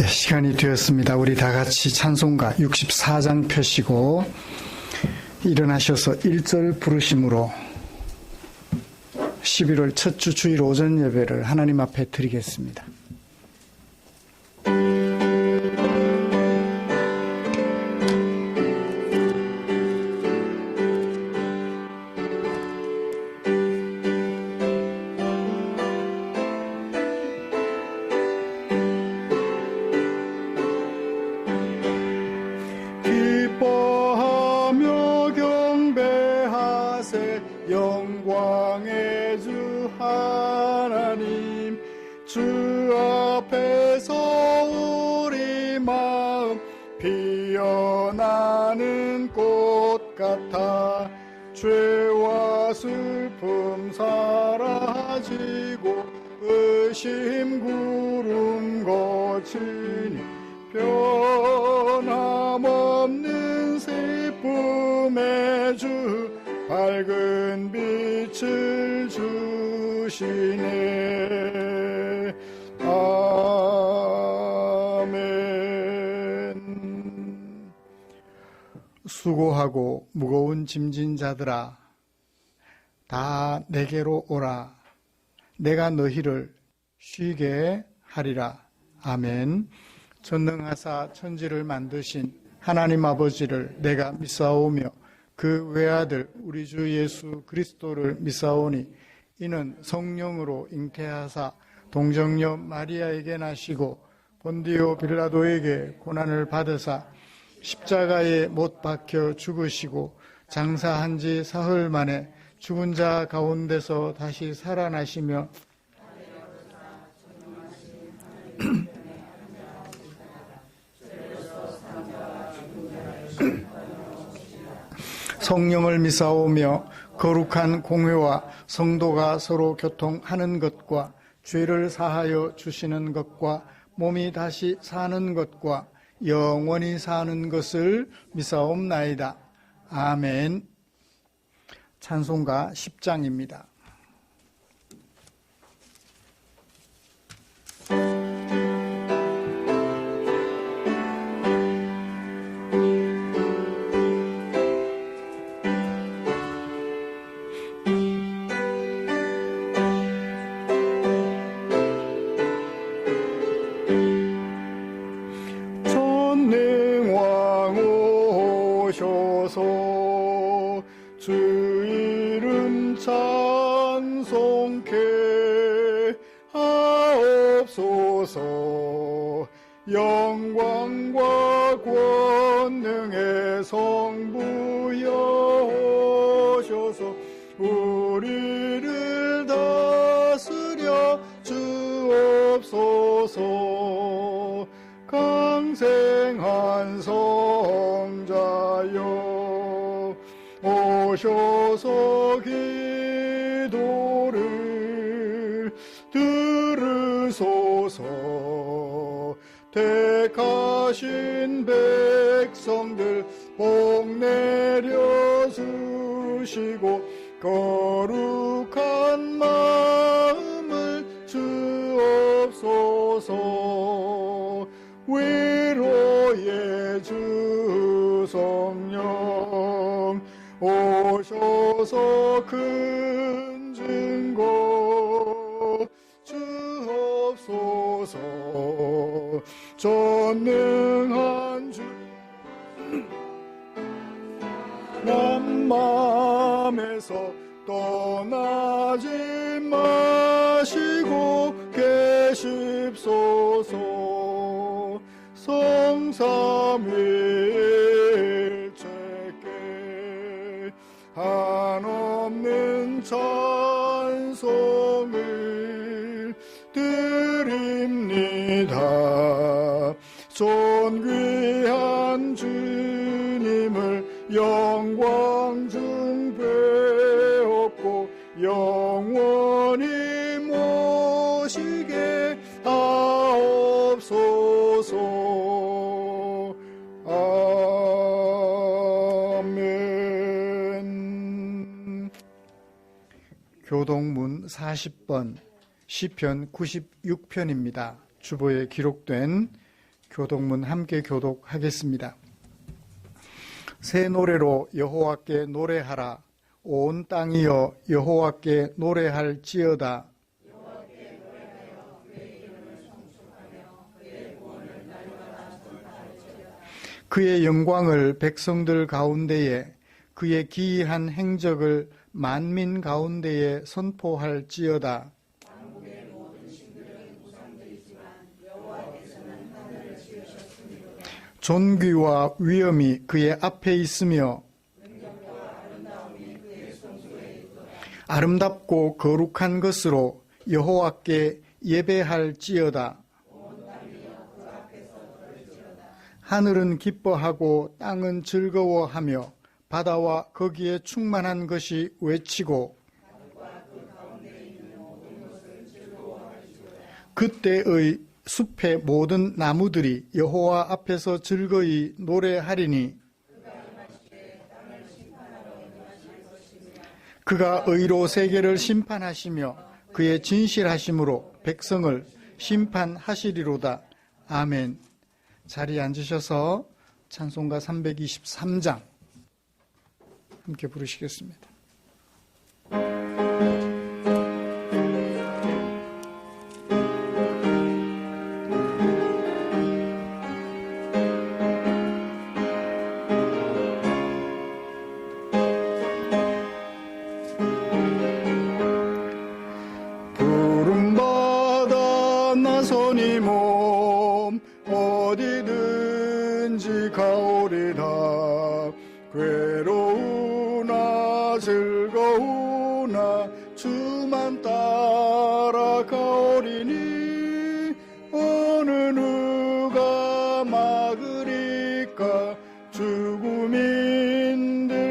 시간이 되었습니다. 우리 다 같이 찬송가 64장 펴시고 일어나셔서 1절 부르심으로 11월 첫 주 주일 오전 예배를 하나님 앞에 드리겠습니다. 영광의 주 하나님, 주 앞에서 우리 마음 피어나는 꽃 같아 죄와 슬픔 사라지고 의심 구름 거치니 변함없는 슬픔의 주 밝은 빛을 주시네. 아멘. 수고하고 무거운 짐진 자들아, 다 내게로 오라. 내가 너희를 쉬게 하리라. 아멘. 전능하사 천지를 만드신 하나님 아버지를 내가 믿사오며 그 외아들 우리 주 예수 그리스도를 믿사오니 이는 성령으로 잉태하사 동정녀 마리아에게 나시고 본디오 빌라도에게 고난을 받으사 십자가에 못 박혀 죽으시고 장사한 지 사흘 만에 죽은 자 가운데서 다시 살아나시며 성령을 믿사오며 거룩한 공회와 성도가 서로 교통하는 것과 죄를 사하여 주시는 것과 몸이 다시 사는 것과 영원히 사는 것을 믿사옵나이다. 아멘. 찬송가 10장입니다. 주 이름 찬송케 하옵소서. 영광과 권능의 성부여셔서 우리를 다스려 주옵소서. 강생한 성자여 오셔서 기도를 들으소서. 택하신 백성들 복 내려 주시고 거룩한 마음을 주옵소서. 위로의 주 성령 오셔서 큰 증거 주옵소서. 전능한 주 남맘에서 떠나지 마시고 계십소서. 성삼위일체께 한없는 찬송을 드립니다. 존귀한 주님을 영광 중 배웠고 영원히 모시게 하옵소서. 아멘. 교동문 40번 시편 96편입니다. 주보에 기록된 교독문 함께 교독하겠습니다. 새 노래로 여호와께 노래하라. 온 땅이여 여호와께 노래할지어다. 그의 영광을 백성들 가운데에, 그의 기이한 행적을 만민 가운데에 선포할지어다. 존귀와 위엄이 그의 앞에 있으며 아름답고 거룩한 것으로 여호와께 예배할지어다. 하늘은 기뻐하고 땅은 즐거워하며 바다와 거기에 충만한 것이 외치고 그때의 숲의 모든 나무들이 여호와 앞에서 즐거이 노래하리니 그가 의로 세계를 심판하시며 그의 진실하심으로 백성을 심판하시리로다. 아멘. 자리에 앉으셔서 찬송가 323장 함께 부르시겠습니다. 푸른바다 나선이 몸 어디든지 가오리다. 괴로우나 즐거우나 주만 따라 가오리니 어느 누가 막으리까. 죽음인들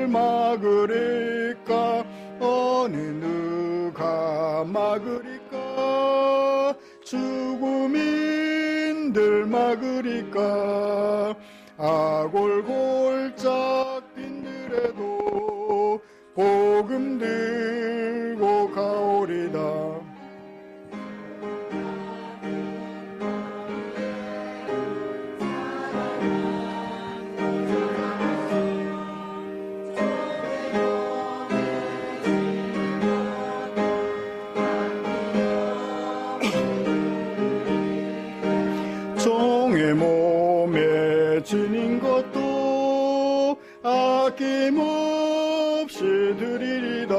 막으리까. 어느 누가 막으리까. 죽음인들 막으리까. 아골골짝 빈들에도 복음 들고 가오리다. 종의 몸에 지닌 것도 아낌없이 드리리다.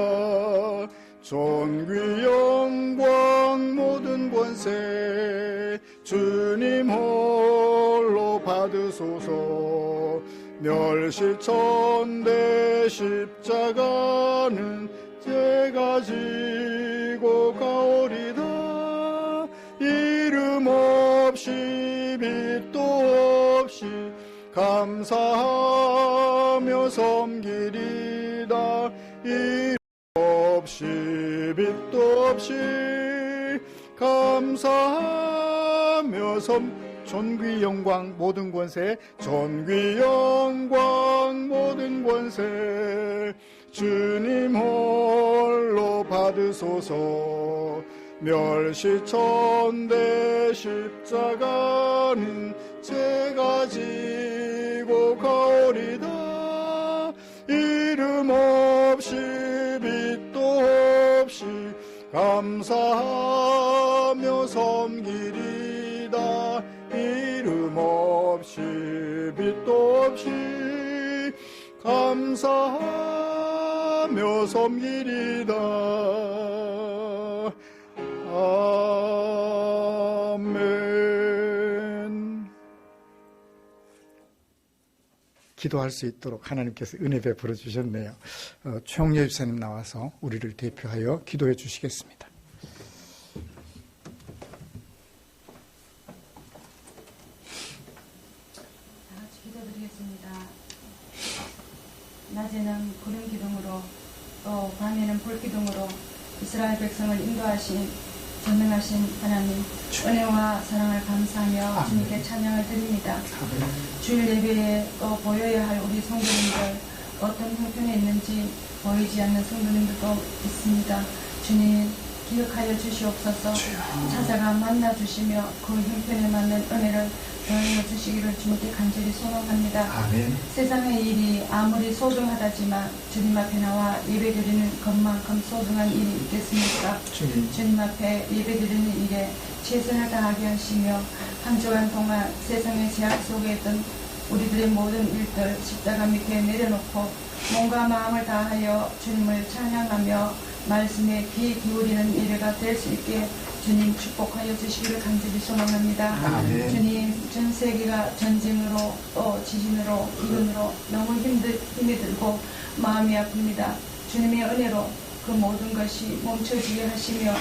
존귀 영광 모든 권세 주님 홀로 받으소서. 멸시천대 십자가는 제가 지고 가오리다. 이름 없이 빛도 없이 감사하며 섬기리다. 이름 없이 빛도 없이 감사하며 존귀 영광 모든 권세 존귀 영광 모든 권세 주님 홀로 받으소서. 멸시천대 십자가는 제가 지고 가오리다. 이름 없이 빛도 없이 감사하며 섬기리다. 이름 없이 빛도 없이 감사하며 섬기리다. 아멘. 기도할 수 있도록 하나님께서 은혜 베풀어 주셨네요. 최홍렬 집사님 나와서 우리를 대표하여 기도해 주시겠습니다. 기도드리겠습니다. 낮에는 구름 기둥으로 또 밤에는 불 기둥으로 이스라엘 백성을 인도하신 전능하신 하나님 은혜와 사랑을 감사하며 주님께 찬양을 드립니다. 주일 예배에 또 보여야 할 우리 성도님들 어떤 형편에 있는지 보이지 않는 성도님들도 있습니다. 주님 기억하여 주시옵소서. 찾아가 만나 주시며 그 형편에 맞는 은혜를 더하여 주시기를 주님께 간절히 소망합니다. 아멘. 세상의 일이 아무리 소중하다지만 주님 앞에 나와 예배드리는 것만큼 소중한 일이 있겠습니까? 주님 앞에 예배드리는 일에 최선을 다하게 하시며 한 주간 동안 세상의 제약 속에 있던 우리들의 모든 일들 십자가 밑에 내려놓고 몸과 마음을 다하여 주님을 찬양하며 말씀에 귀 기울이는 예배가 될 수 있게 주님 축복하여 주시기를 간절히 소망합니다. 아멘. 주님, 전 세계가 전쟁으로 또 지진으로 기근으로 너무 힘이 들고 마음이 아픕니다. 주님의 은혜로 그 모든 것이 멈춰지게 하시며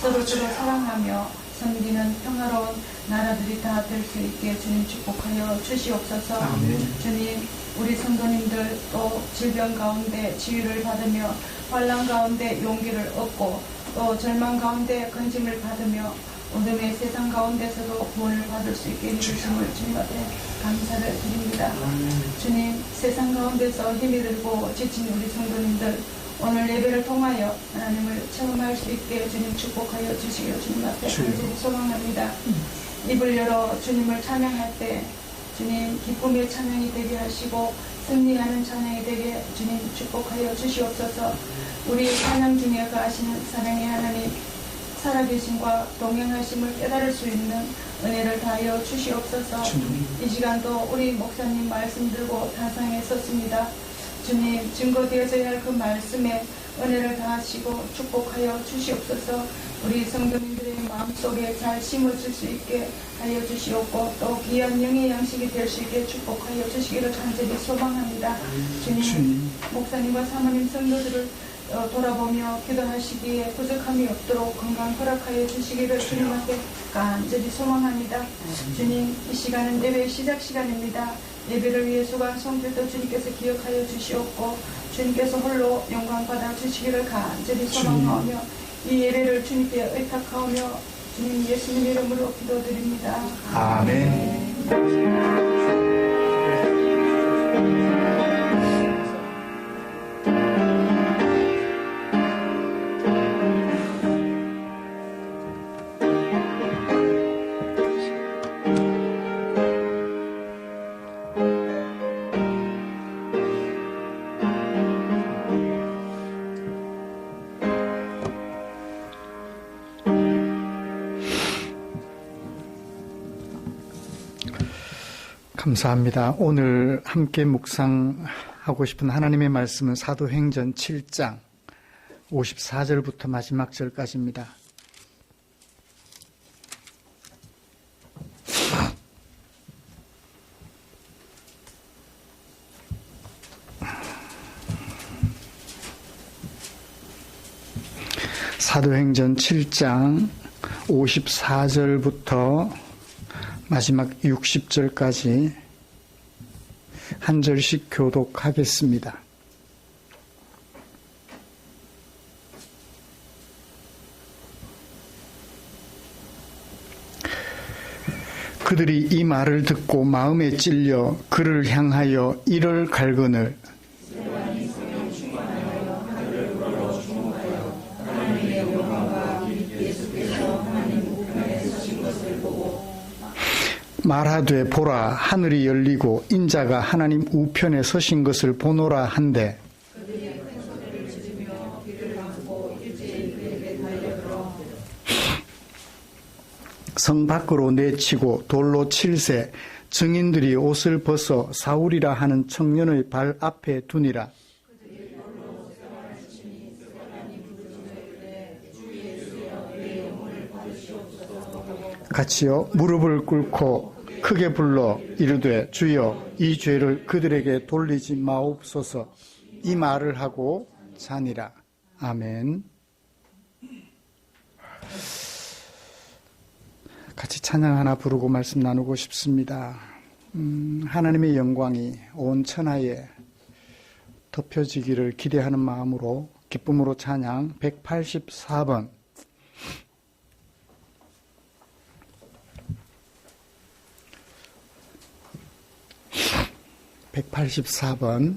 서로 사랑하며 섬기는 평화로운 나라들이 다 될 수 있게 주님 축복하여 주시옵소서. 아멘. 주님, 우리 성도님들 또 질병 가운데 치유를 받으며 환난 가운데 용기를 얻고 또 절망 가운데 건짐을 받으며 어둠의 세상 가운데서도 구원을 받을 수 있게 해주심을 주님 앞에 감사를 드립니다. 주님, 세상 가운데서 힘이 들고 지친 우리 성도님들 오늘 예배를 통하여 하나님을 체험할 수 있게 주님 축복하여 주시기를 주님 앞에 간절히 소망합니다. 입을 열어 주님을 찬양할 때 주님 기쁨의 찬양이 되게 하시고 승리하는 찬양이 되게 주님 축복하여 주시옵소서. 우리 찬양 중에 거하시는 사랑의 하나님 살아계심과 동행하심을 깨달을 수 있는 은혜를 다하여 주시옵소서. 이 시간도 우리 목사님 말씀 들고 타상에 섰습니다. 주님, 증거되어져야 할 그 말씀에 은혜를 다하시고 축복하여 주시옵소서. 우리 성도님들의 마음속에 잘 심어질 수 있게 하여 주시옵고 또 귀한 영의 양식이 될 수 있게 축복하여 주시기를 간절히 소망합니다. 주님, 목사님과 사모님 성도들을 돌아보며 기도하시기에 부족함이 없도록 건강 허락하여 주시기를 주님 앞에 간절히 소망합니다. 주님, 이 시간은 예배 시작 시간입니다. 예배를 위해 수고한 성도도 주님께서 기억하여 주시옵고 주님께서 홀로 영광 받아 주시기를 간절히 소망하며 이 예배를 주님께 의탁하오며 주님 예수님 이름으로 기도드립니다. 아멘. 감사합니다. 오늘 함께 묵상하고 싶은 하나님의 말씀은 사도행전 7장 54절부터 마지막 절까지입니다. 사도행전 7장 54절부터 마지막 60절까지 한 절씩 교독하겠습니다. 그들이 이 말을 듣고 마음에 찔려 그를 향하여 이를 갈거늘 말하되 보라 하늘이 열리고 인자가 하나님 우편에 서신 것을 보노라 한데 성 밖으로 내치고 돌로 칠세 증인들이 옷을 벗어 사울이라 하는 청년의 발 앞에 두니라. 같이요 무릎을 꿇고 크게 불러 이르되 주여 이 죄를 그들에게 돌리지 마옵소서. 이 말을 하고 자니라. 아멘. 같이 찬양 하나 부르고 말씀 나누고 싶습니다. 하나님의 영광이 온 천하에 덮여지기를 기대하는 마음으로 기쁨으로 찬양 184번 184번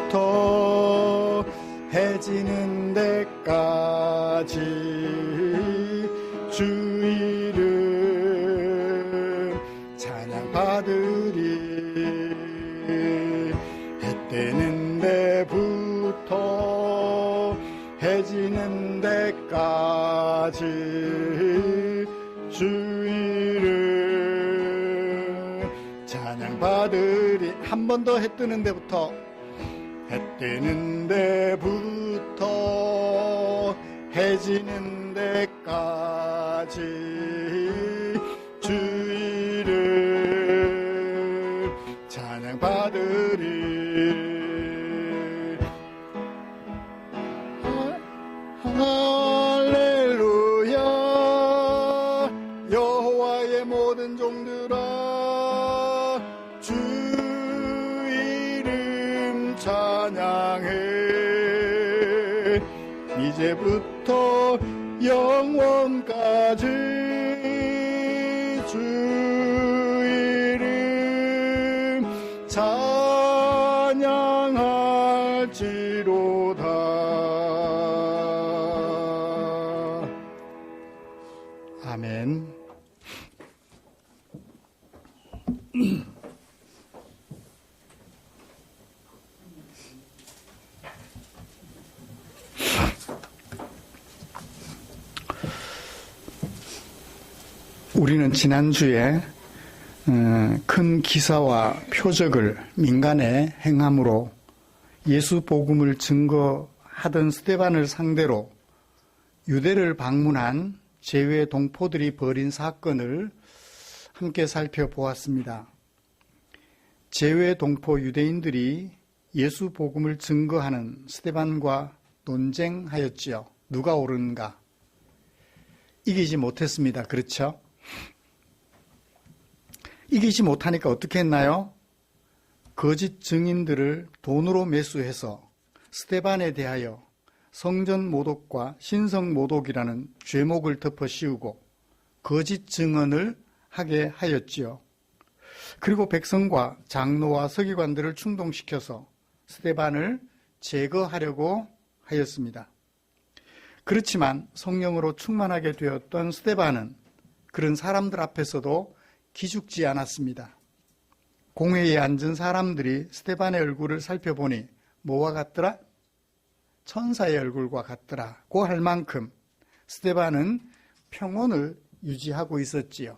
데부터 해지는 데까지 주 이름 찬양받으리. 해 뜨는 데부터 해지는 데까지 주 이름 찬양받으리. 한 번 더 해 뜨는 데부터, 해 뜨는 데부터 해지는 데까지 주 이름 찬양받으리. 할렐루야. 여호와의 모든 종들아 주 이름 찬양해. 이제부터 영원까지 주 이름 찬양할지로다. 아멘. 우리는 지난주에 큰 기사와 표적을 민간에 행함으로 예수 복음을 증거하던 스데반을 상대로 유대를 방문한 제외 동포들이 벌인 사건을 함께 살펴보았습니다. 제외 동포 유대인들이 예수 복음을 증거하는 스데반과 논쟁하였지요. 누가 옳은가? 이기지 못했습니다. 그렇죠? 이기지 못하니까 어떻게 했나요? 거짓 증인들을 돈으로 매수해서 스데반에 대하여 성전 모독과 신성 모독이라는 죄목을 덮어 씌우고 거짓 증언을 하게 하였지요. 그리고 백성과 장로와 서기관들을 충동시켜서 스데반을 제거하려고 하였습니다. 그렇지만 성령으로 충만하게 되었던 스데반은 그런 사람들 앞에서도 기죽지 않았습니다. 공회에 앉은 사람들이 스데반의 얼굴을 살펴보니 뭐와 같더라? 천사의 얼굴과 같더라고 할 만큼 스데반은 평온을 유지하고 있었지요.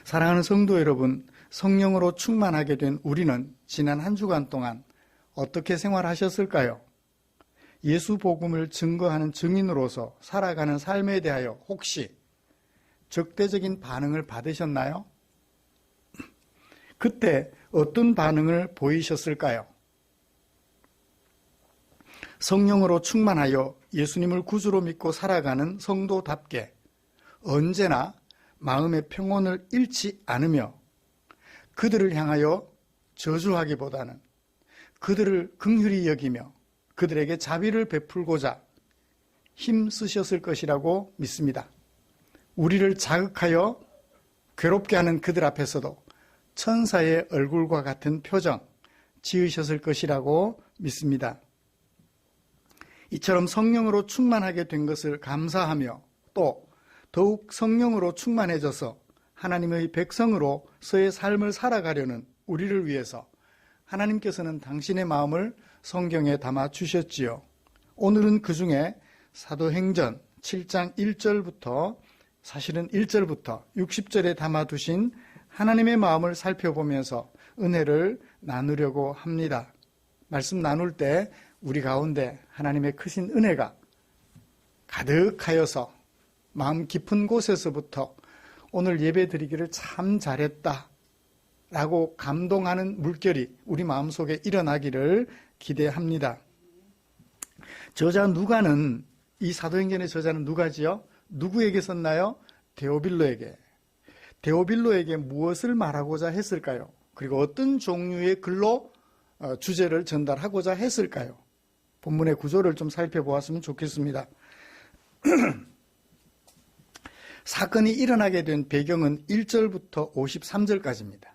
사랑하는 성도 여러분, 성령으로 충만하게 된 우리는 지난 한 주간 동안 어떻게 생활하셨을까요? 예수 복음을 증거하는 증인으로서 살아가는 삶에 대하여 혹시 적대적인 반응을 받으셨나요? 그때 어떤 반응을 보이셨을까요? 성령으로 충만하여 예수님을 구주로 믿고 살아가는 성도답게 언제나 마음의 평온을 잃지 않으며 그들을 향하여 저주하기보다는 그들을 긍휼히 여기며 그들에게 자비를 베풀고자 힘쓰셨을 것이라고 믿습니다. 우리를 자극하여 괴롭게 하는 그들 앞에서도 천사의 얼굴과 같은 표정 지으셨을 것이라고 믿습니다. 이처럼 성령으로 충만하게 된 것을 감사하며 또 더욱 성령으로 충만해져서 하나님의 백성으로서의 삶을 살아가려는 우리를 위해서 하나님께서는 당신의 마음을 성경에 담아 주셨지요. 오늘은 그 중에 사도행전 7장 1절부터 사실은 1절부터 60절에 담아두신 하나님의 마음을 살펴보면서 은혜를 나누려고 합니다. 말씀 나눌 때 우리 가운데 하나님의 크신 은혜가 가득하여서 마음 깊은 곳에서부터 오늘 예배 드리기를 참 잘했다 라고 감동하는 물결이 우리 마음속에 일어나기를 기대합니다. 저자 누가는, 이 사도행전의 저자는 누가지요? 누구에게 썼나요? 데오빌로에게. 데오빌로에게 무엇을 말하고자 했을까요? 그리고 어떤 종류의 글로 주제를 전달하고자 했을까요? 본문의 구조를 좀 살펴보았으면 좋겠습니다. 사건이 일어나게 된 배경은 1절부터 53절까지입니다.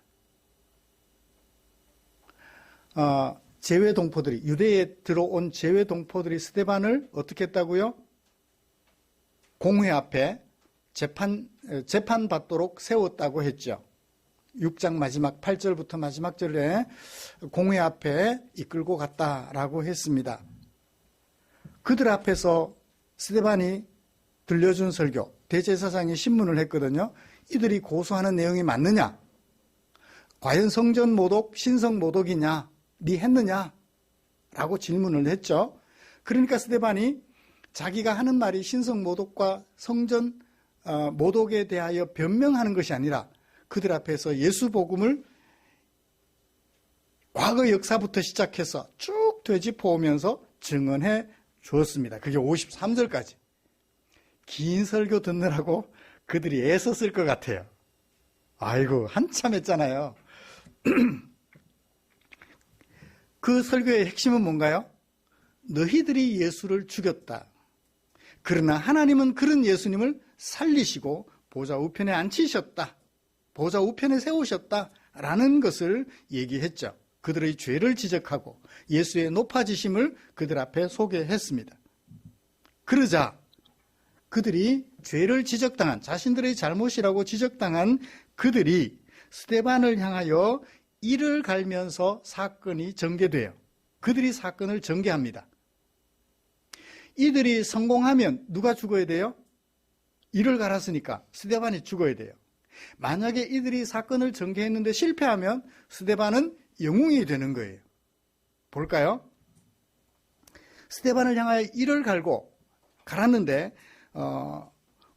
제외 동포들이, 유대에 들어온 제외 동포들이 스데반을 어떻게 했다고요? 공회 앞에 재판받도록 세웠다고 했죠. 6장 마지막 8절부터 마지막 절에 공회 앞에 이끌고 갔다라고 했습니다. 그들 앞에서 스데반이 들려준 설교, 대제사장이 신문을 했거든요. 이들이 고소하는 내용이 맞느냐? 과연 성전 모독, 신성 모독이냐? 네 했느냐? 라고 질문을 했죠. 그러니까 스데반이 자기가 하는 말이 신성 모독과 성전 모독에 대하여 변명하는 것이 아니라 그들 앞에서 예수 복음을 과거 역사부터 시작해서 쭉 되짚어 오면서 증언해 주었습니다. 그게 53절까지. 긴 설교 듣느라고 그들이 애썼을 것 같아요. 아이고, 한참 했잖아요. 그 설교의 핵심은 뭔가요? 너희들이 예수를 죽였다. 그러나 하나님은 그런 예수님을 살리시고 보좌 우편에 앉히셨다. 보좌 우편에 세우셨다라는 것을 얘기했죠. 그들의 죄를 지적하고 예수의 높아지심을 그들 앞에 소개했습니다. 그러자 그들이 죄를 지적당한, 자신들의 잘못이라고 지적당한 그들이 스데반을 향하여 이를 갈면서 사건이 전개돼요. 그들이 사건을 전개합니다. 이들이 성공하면 누가 죽어야 돼요? 이를 갈았으니까 스데반이 죽어야 돼요. 만약에 이들이 사건을 전개했는데 실패하면 스데반은 영웅이 되는 거예요. 볼까요? 스데반을 향하여 이를 갈고 갈았는데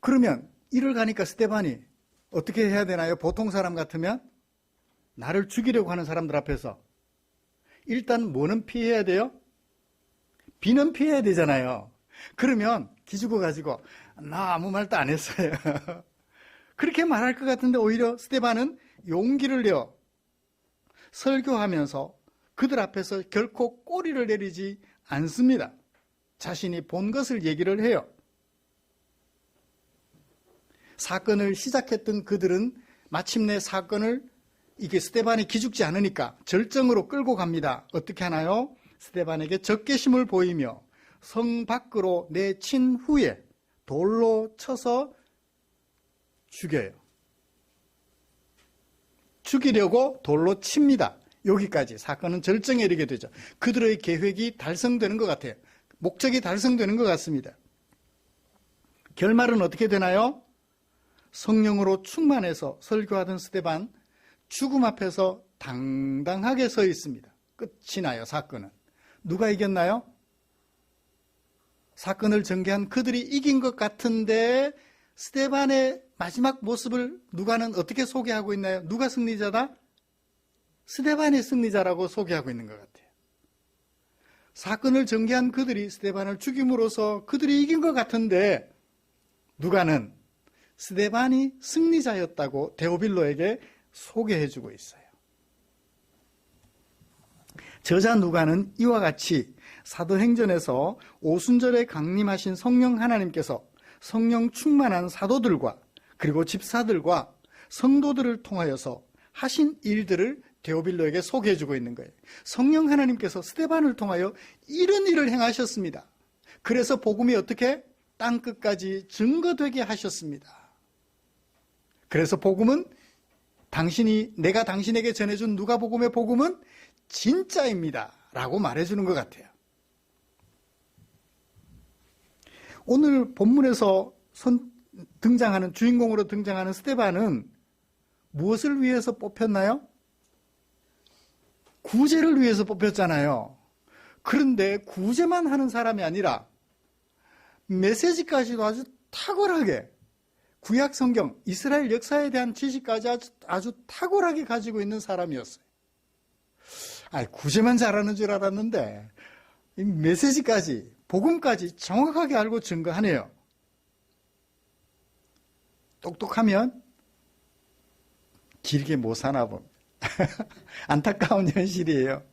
그러면 이를 가니까 스데반이 어떻게 해야 되나요? 보통 사람 같으면 나를 죽이려고 하는 사람들 앞에서 일단 뭐는 피해야 돼요? 비는 피해야 되잖아요. 그러면 기죽어 가지고 나 아무 말도 안 했어요. 그렇게 말할 것 같은데 오히려 스데반은 용기를 내어 설교하면서 그들 앞에서 결코 꼬리를 내리지 않습니다. 자신이 본 것을 얘기를 해요. 사건을 시작했던 그들은 마침내 사건을 이게 스데반이 기죽지 않으니까 절정으로 끌고 갑니다. 어떻게 하나요? 스데반에게 적개심을 보이며 성 밖으로 내친 후에 돌로 쳐서 죽여요. 죽이려고 돌로 칩니다. 여기까지 사건은 절정에 이르게 되죠. 그들의 계획이 달성되는 것 같아요. 목적이 달성되는 것 같습니다. 결말은 어떻게 되나요? 성령으로 충만해서 설교하던 스데반 죽음 앞에서 당당하게 서 있습니다. 끝이 나요. 사건은. 누가 이겼나요? 사건을 전개한 그들이 이긴 것 같은데 스데반의 마지막 모습을 누가는 어떻게 소개하고 있나요? 누가 승리자다? 스데반이 승리자라고 소개하고 있는 것 같아요. 사건을 전개한 그들이 스데반을 죽임으로써 그들이 이긴 것 같은데 누가는 스데반이 승리자였다고 데오빌로에게 소개해주고 있어요. 저자 누가는 이와 같이 사도행전에서 오순절에 강림하신 성령 하나님께서 성령 충만한 사도들과 그리고 집사들과 성도들을 통하여서 하신 일들을 데오빌로에게 소개해주고 있는 거예요. 성령 하나님께서 스데반을 통하여 이런 일을 행하셨습니다. 그래서 복음이 어떻게 땅끝까지 증거되게 하셨습니다. 그래서 복음은 내가 당신에게 전해준 누가복음의 복음은 진짜입니다 라고 말해주는 것 같아요. 오늘 본문에서 주인공으로 등장하는 스데반은 무엇을 위해서 뽑혔나요? 구제를 위해서 뽑혔잖아요. 그런데 구제만 하는 사람이 아니라 메시지까지도 아주 탁월하게 구약 성경, 이스라엘 역사에 대한 지식까지 아주 탁월하게 가지고 있는 사람이었어요. 구제만 잘하는 줄 알았는데 이 메시지까지, 복음까지 정확하게 알고 증거하네요. 똑똑하면 길게 못 사나 봅니다. 안타까운 현실이에요.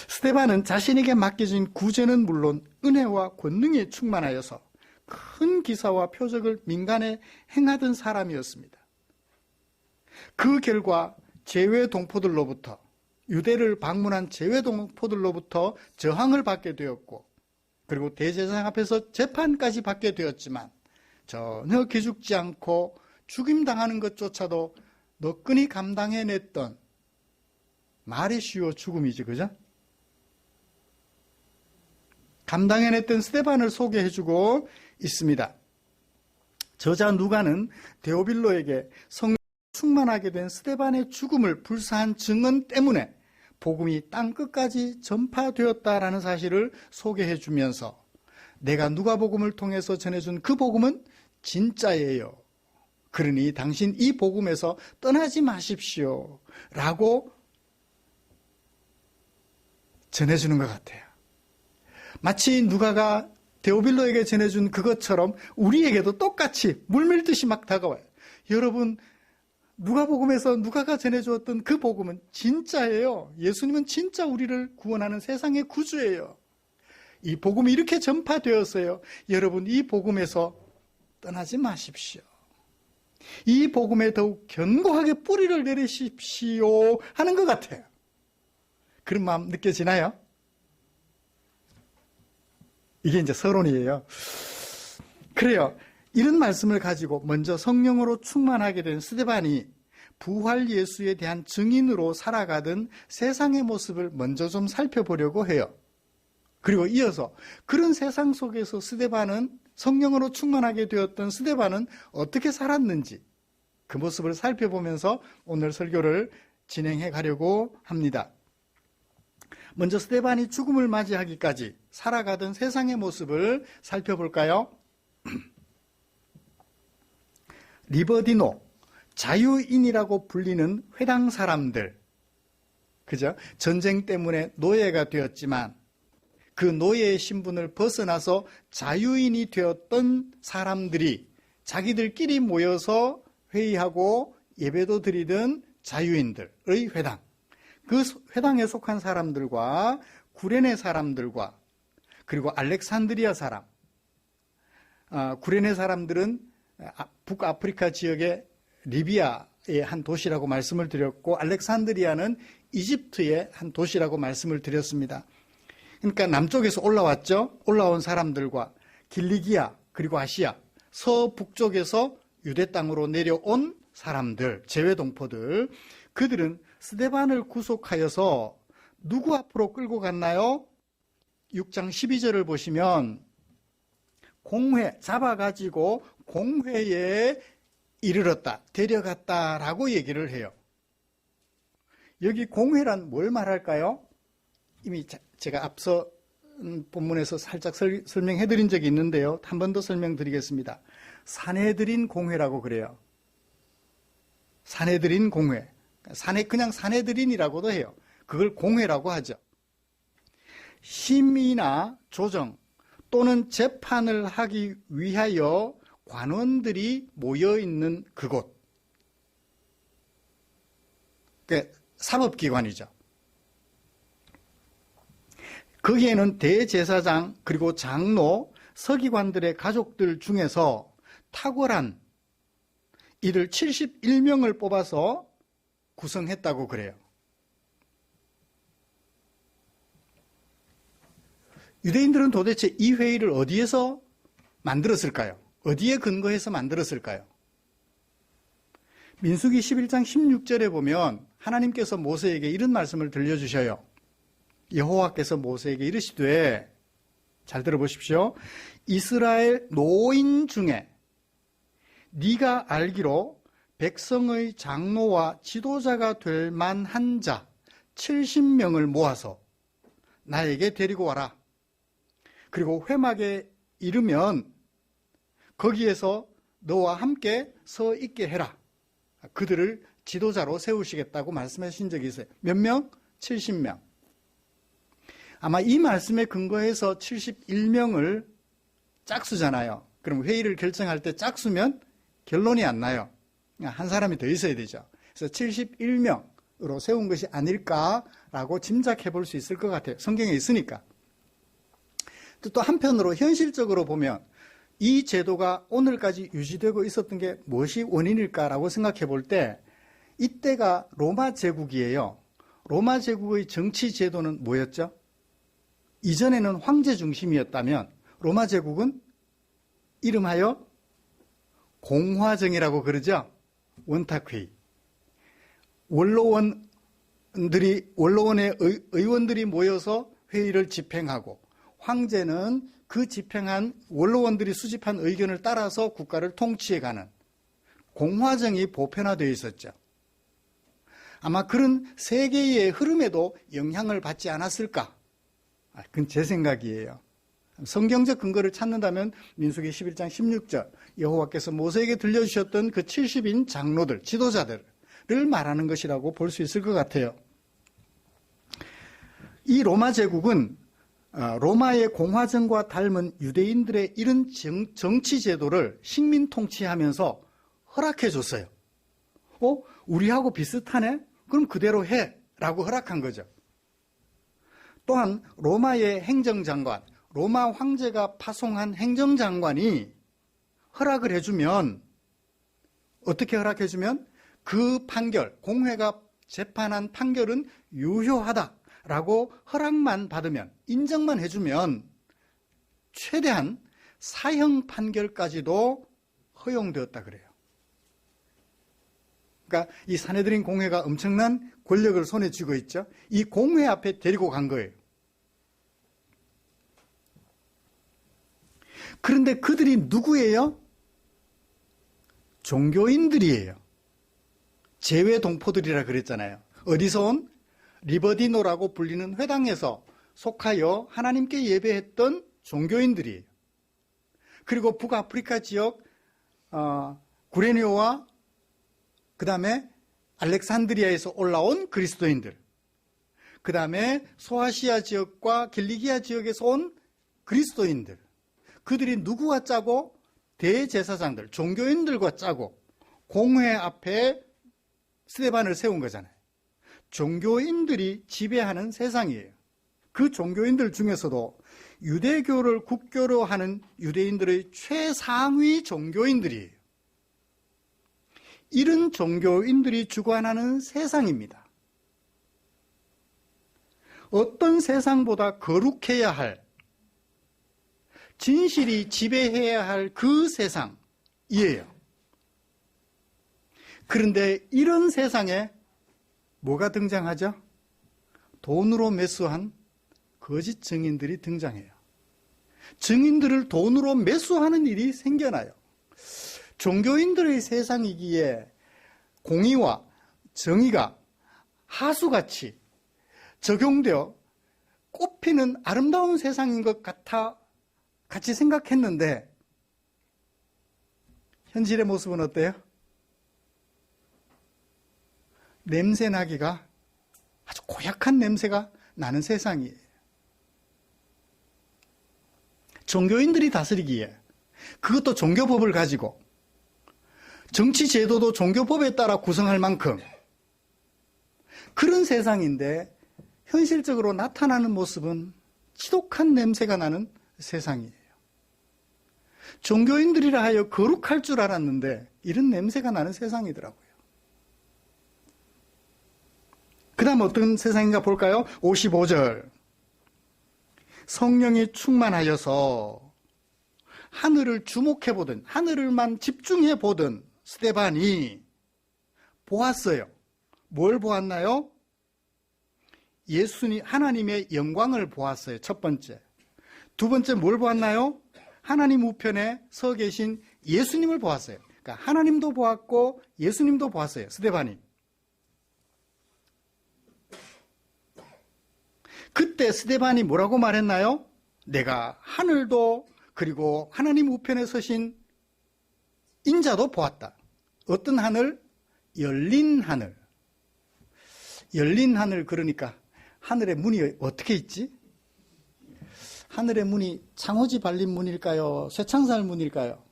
스데반은 자신에게 맡겨진 구제는 물론 은혜와 권능에 충만하여서 큰 기사와 표적을 민간에 행하던 사람이었습니다. 그 결과 제외 동포들로부터 유대를 방문한 재외동포들로부터 저항을 받게 되었고, 그리고 대제사장 앞에서 재판까지 받게 되었지만 전혀 기죽지 않고 죽임당하는 것조차도 너끈히 감당해냈던, 말이 쉬워 죽음이지, 그죠? 감당해냈던 스데반을 소개해주고 있습니다. 저자 누가는 데오빌로에게 성령 충만하게 된 스데반의 죽음을 불사한 증언 때문에 복음이 땅끝까지 전파되었다라는 사실을 소개해 주면서, 내가 누가복음을 통해서 전해준 그 복음은 진짜예요. 그러니 당신 이 복음에서 떠나지 마십시오 라고 전해주는 것 같아요. 마치 누가가 데오빌로에게 전해준 그것처럼 우리에게도 똑같이 물밀듯이 막 다가와요. 여러분, 누가복음에서 누가가 전해주었던 그 복음은 진짜예요. 예수님은 진짜 우리를 구원하는 세상의 구주예요. 이 복음이 이렇게 전파되었어요. 여러분, 이 복음에서 떠나지 마십시오. 이 복음에 더욱 견고하게 뿌리를 내리십시오 하는 것 같아요. 그런 마음 느껴지나요? 이게 이제 서론이에요. 그래요. 이런 말씀을 가지고 먼저 성령으로 충만하게 된 스데반이 부활 예수에 대한 증인으로 살아가던 세상의 모습을 먼저 좀 살펴보려고 해요. 그리고 이어서 그런 세상 속에서 스데반은, 성령으로 충만하게 되었던 스데반은 어떻게 살았는지 그 모습을 살펴보면서 오늘 설교를 진행해 가려고 합니다. 먼저 스데반이 죽음을 맞이하기까지 살아가던 세상의 모습을 살펴볼까요? 리버디노, 자유인이라고 불리는 회당 사람들, 그죠? 전쟁 때문에 노예가 되었지만 그 노예의 신분을 벗어나서 자유인이 되었던 사람들이 자기들끼리 모여서 회의하고 예배도 드리던 자유인들의 회당, 그 회당에 속한 사람들과 구레네 사람들과 그리고 알렉산드리아 사람, 구레네 사람들은 북아프리카 지역의 리비아의 한 도시라고 말씀을 드렸고, 알렉산드리아는 이집트의 한 도시라고 말씀을 드렸습니다. 그러니까 남쪽에서 올라왔죠. 올라온 사람들과 길리기아 그리고 아시아 서북쪽에서 유대 땅으로 내려온 사람들, 재외동포들, 그들은 스데반을 구속하여서 누구 앞으로 끌고 갔나요? 6장 12절을 보시면 공회, 잡아가지고 공회에 이르렀다, 데려갔다라고 얘기를 해요. 여기 공회란 뭘 말할까요? 이미 제가 앞서 본문에서 살짝 설명해 드린 적이 있는데요. 한 번 더 설명드리겠습니다. 사내들인 공회라고 그래요. 사내들인 공회. 그냥 사내들인이라고도 해요. 그걸 공회라고 하죠. 심의나 조정 또는 재판을 하기 위하여 관원들이 모여있는 그곳. 그러니까 사법기관이죠. 거기에는 대제사장 그리고 장로, 서기관들의 가족들 중에서 탁월한 이들 71명을 뽑아서 구성했다고 그래요. 유대인들은 도대체 이 회의를 어디에서 만들었을까요? 어디에 근거해서 만들었을까요? 민수기 11장 16절에 보면 하나님께서 모세에게 이런 말씀을 들려주셔요. 여호와께서 모세에게 이르시되, 잘 들어보십시오. 이스라엘 노인 중에 네가 알기로 백성의 장로와 지도자가 될 만한 자 70명을 모아서 나에게 데리고 와라. 그리고 회막에 이르면 거기에서 너와 함께 서 있게 해라. 그들을 지도자로 세우시겠다고 말씀하신 적이 있어요. 몇 명? 70명. 아마 이 말씀에 근거해서 71명을 짝수잖아요. 그럼 회의를 결정할 때 짝수면 결론이 안 나요. 한 사람이 더 있어야 되죠. 그래서 71명으로 세운 것이 아닐까라고 짐작해 볼 수 있을 것 같아요. 성경에 있으니까. 또 한편으로 현실적으로 보면 이 제도가 오늘까지 유지되고 있었던 게 무엇이 원인일까라고 생각해 볼 때, 이때가 로마 제국이에요. 로마 제국의 정치 제도는 뭐였죠? 이전에는 황제 중심이었다면 로마 제국은 이름하여 공화정이라고 그러죠. 원탁회의. 원로원의 의원들이 모여서 회의를 집행하고 황제는 그 집행한 원로원들이 수집한 의견을 따라서 국가를 통치해가는 공화정이 보편화되어 있었죠. 아마 그런 세계의 흐름에도 영향을 받지 않았을까? 그건 제 생각이에요. 성경적 근거를 찾는다면 민수기 11장 16절 여호와께서 모세에게 들려주셨던 그 70인 장로들, 지도자들을 말하는 것이라고 볼 수 있을 것 같아요. 이 로마 제국은 로마의 공화정과 닮은 유대인들의 이런 정치 제도를 식민 통치하면서 허락해 줬어요. 우리하고 비슷하네? 그럼 그대로 해 라고 허락한 거죠. 또한 로마의 행정장관, 로마 황제가 파송한 행정장관이 허락을 해주면, 어떻게 허락해주면 그 판결, 공회가 재판한 판결은 유효하다라고 허락만 받으면, 인정만 해주면 최대한 사형 판결까지도 허용되었다 그래요. 그러니까 이 사내들인 공회가 엄청난 권력을 손에 쥐고 있죠. 이 공회 앞에 데리고 간 거예요. 그런데 그들이 누구예요? 종교인들이에요. 제외 동포들이라 그랬잖아요. 어디서 온? 리버디노라고 불리는 회당에서 속하여 하나님께 예배했던 종교인들이에요. 그리고 북아프리카 지역 구레네오와 그 다음에 알렉산드리아에서 올라온 그리스도인들, 그 다음에 소아시아 지역과 길리기아 지역에서 온 그리스도인들, 그들이 누구와 짜고? 대제사장들, 종교인들과 짜고 공회 앞에 스데반을 세운 거잖아요. 종교인들이 지배하는 세상이에요. 그 종교인들 중에서도 유대교를 국교로 하는 유대인들의 최상위 종교인들이에요. 이런 종교인들이 주관하는 세상입니다. 어떤 세상보다 거룩해야 할, 진실이 지배해야 할 그 세상이에요. 그런데 이런 세상에 뭐가 등장하죠? 돈으로 매수한 거짓 증인들이 등장해요. 증인들을 돈으로 매수하는 일이 생겨나요. 종교인들의 세상이기에 공의와 정의가 하수같이 적용되어 꽃피는 아름다운 세상인 것 같이 생각했는데 현실의 모습은 어때요? 냄새 나기가 아주 고약한 냄새가 나는 세상이에요. 종교인들이 다스리기에, 그것도 종교법을 가지고, 정치 제도도 종교법에 따라 구성할 만큼 그런 세상인데 현실적으로 나타나는 모습은 지독한 냄새가 나는 세상이에요. 종교인들이라 하여 거룩할 줄 알았는데 이런 냄새가 나는 세상이더라고요. 그 다음 어떤 세상인가 볼까요? 55절. 성령이 충만하여서 하늘을 주목해보던, 하늘을만 집중해보던 스데반이 보았어요. 뭘 보았나요? 하나님의 영광을 보았어요. 첫 번째. 두 번째 뭘 보았나요? 하나님 우편에 서 계신 예수님을 보았어요. 그러니까 하나님도 보았고 예수님도 보았어요. 스데반이. 그때 스데반이 뭐라고 말했나요? 내가 하늘도 그리고 하나님 우편에 서신 인자도 보았다. 어떤 하늘? 열린 하늘. 열린 하늘, 그러니까 하늘의 문이 어떻게 있지? 하늘의 문이 창호지 발린 문일까요? 쇠창살 문일까요?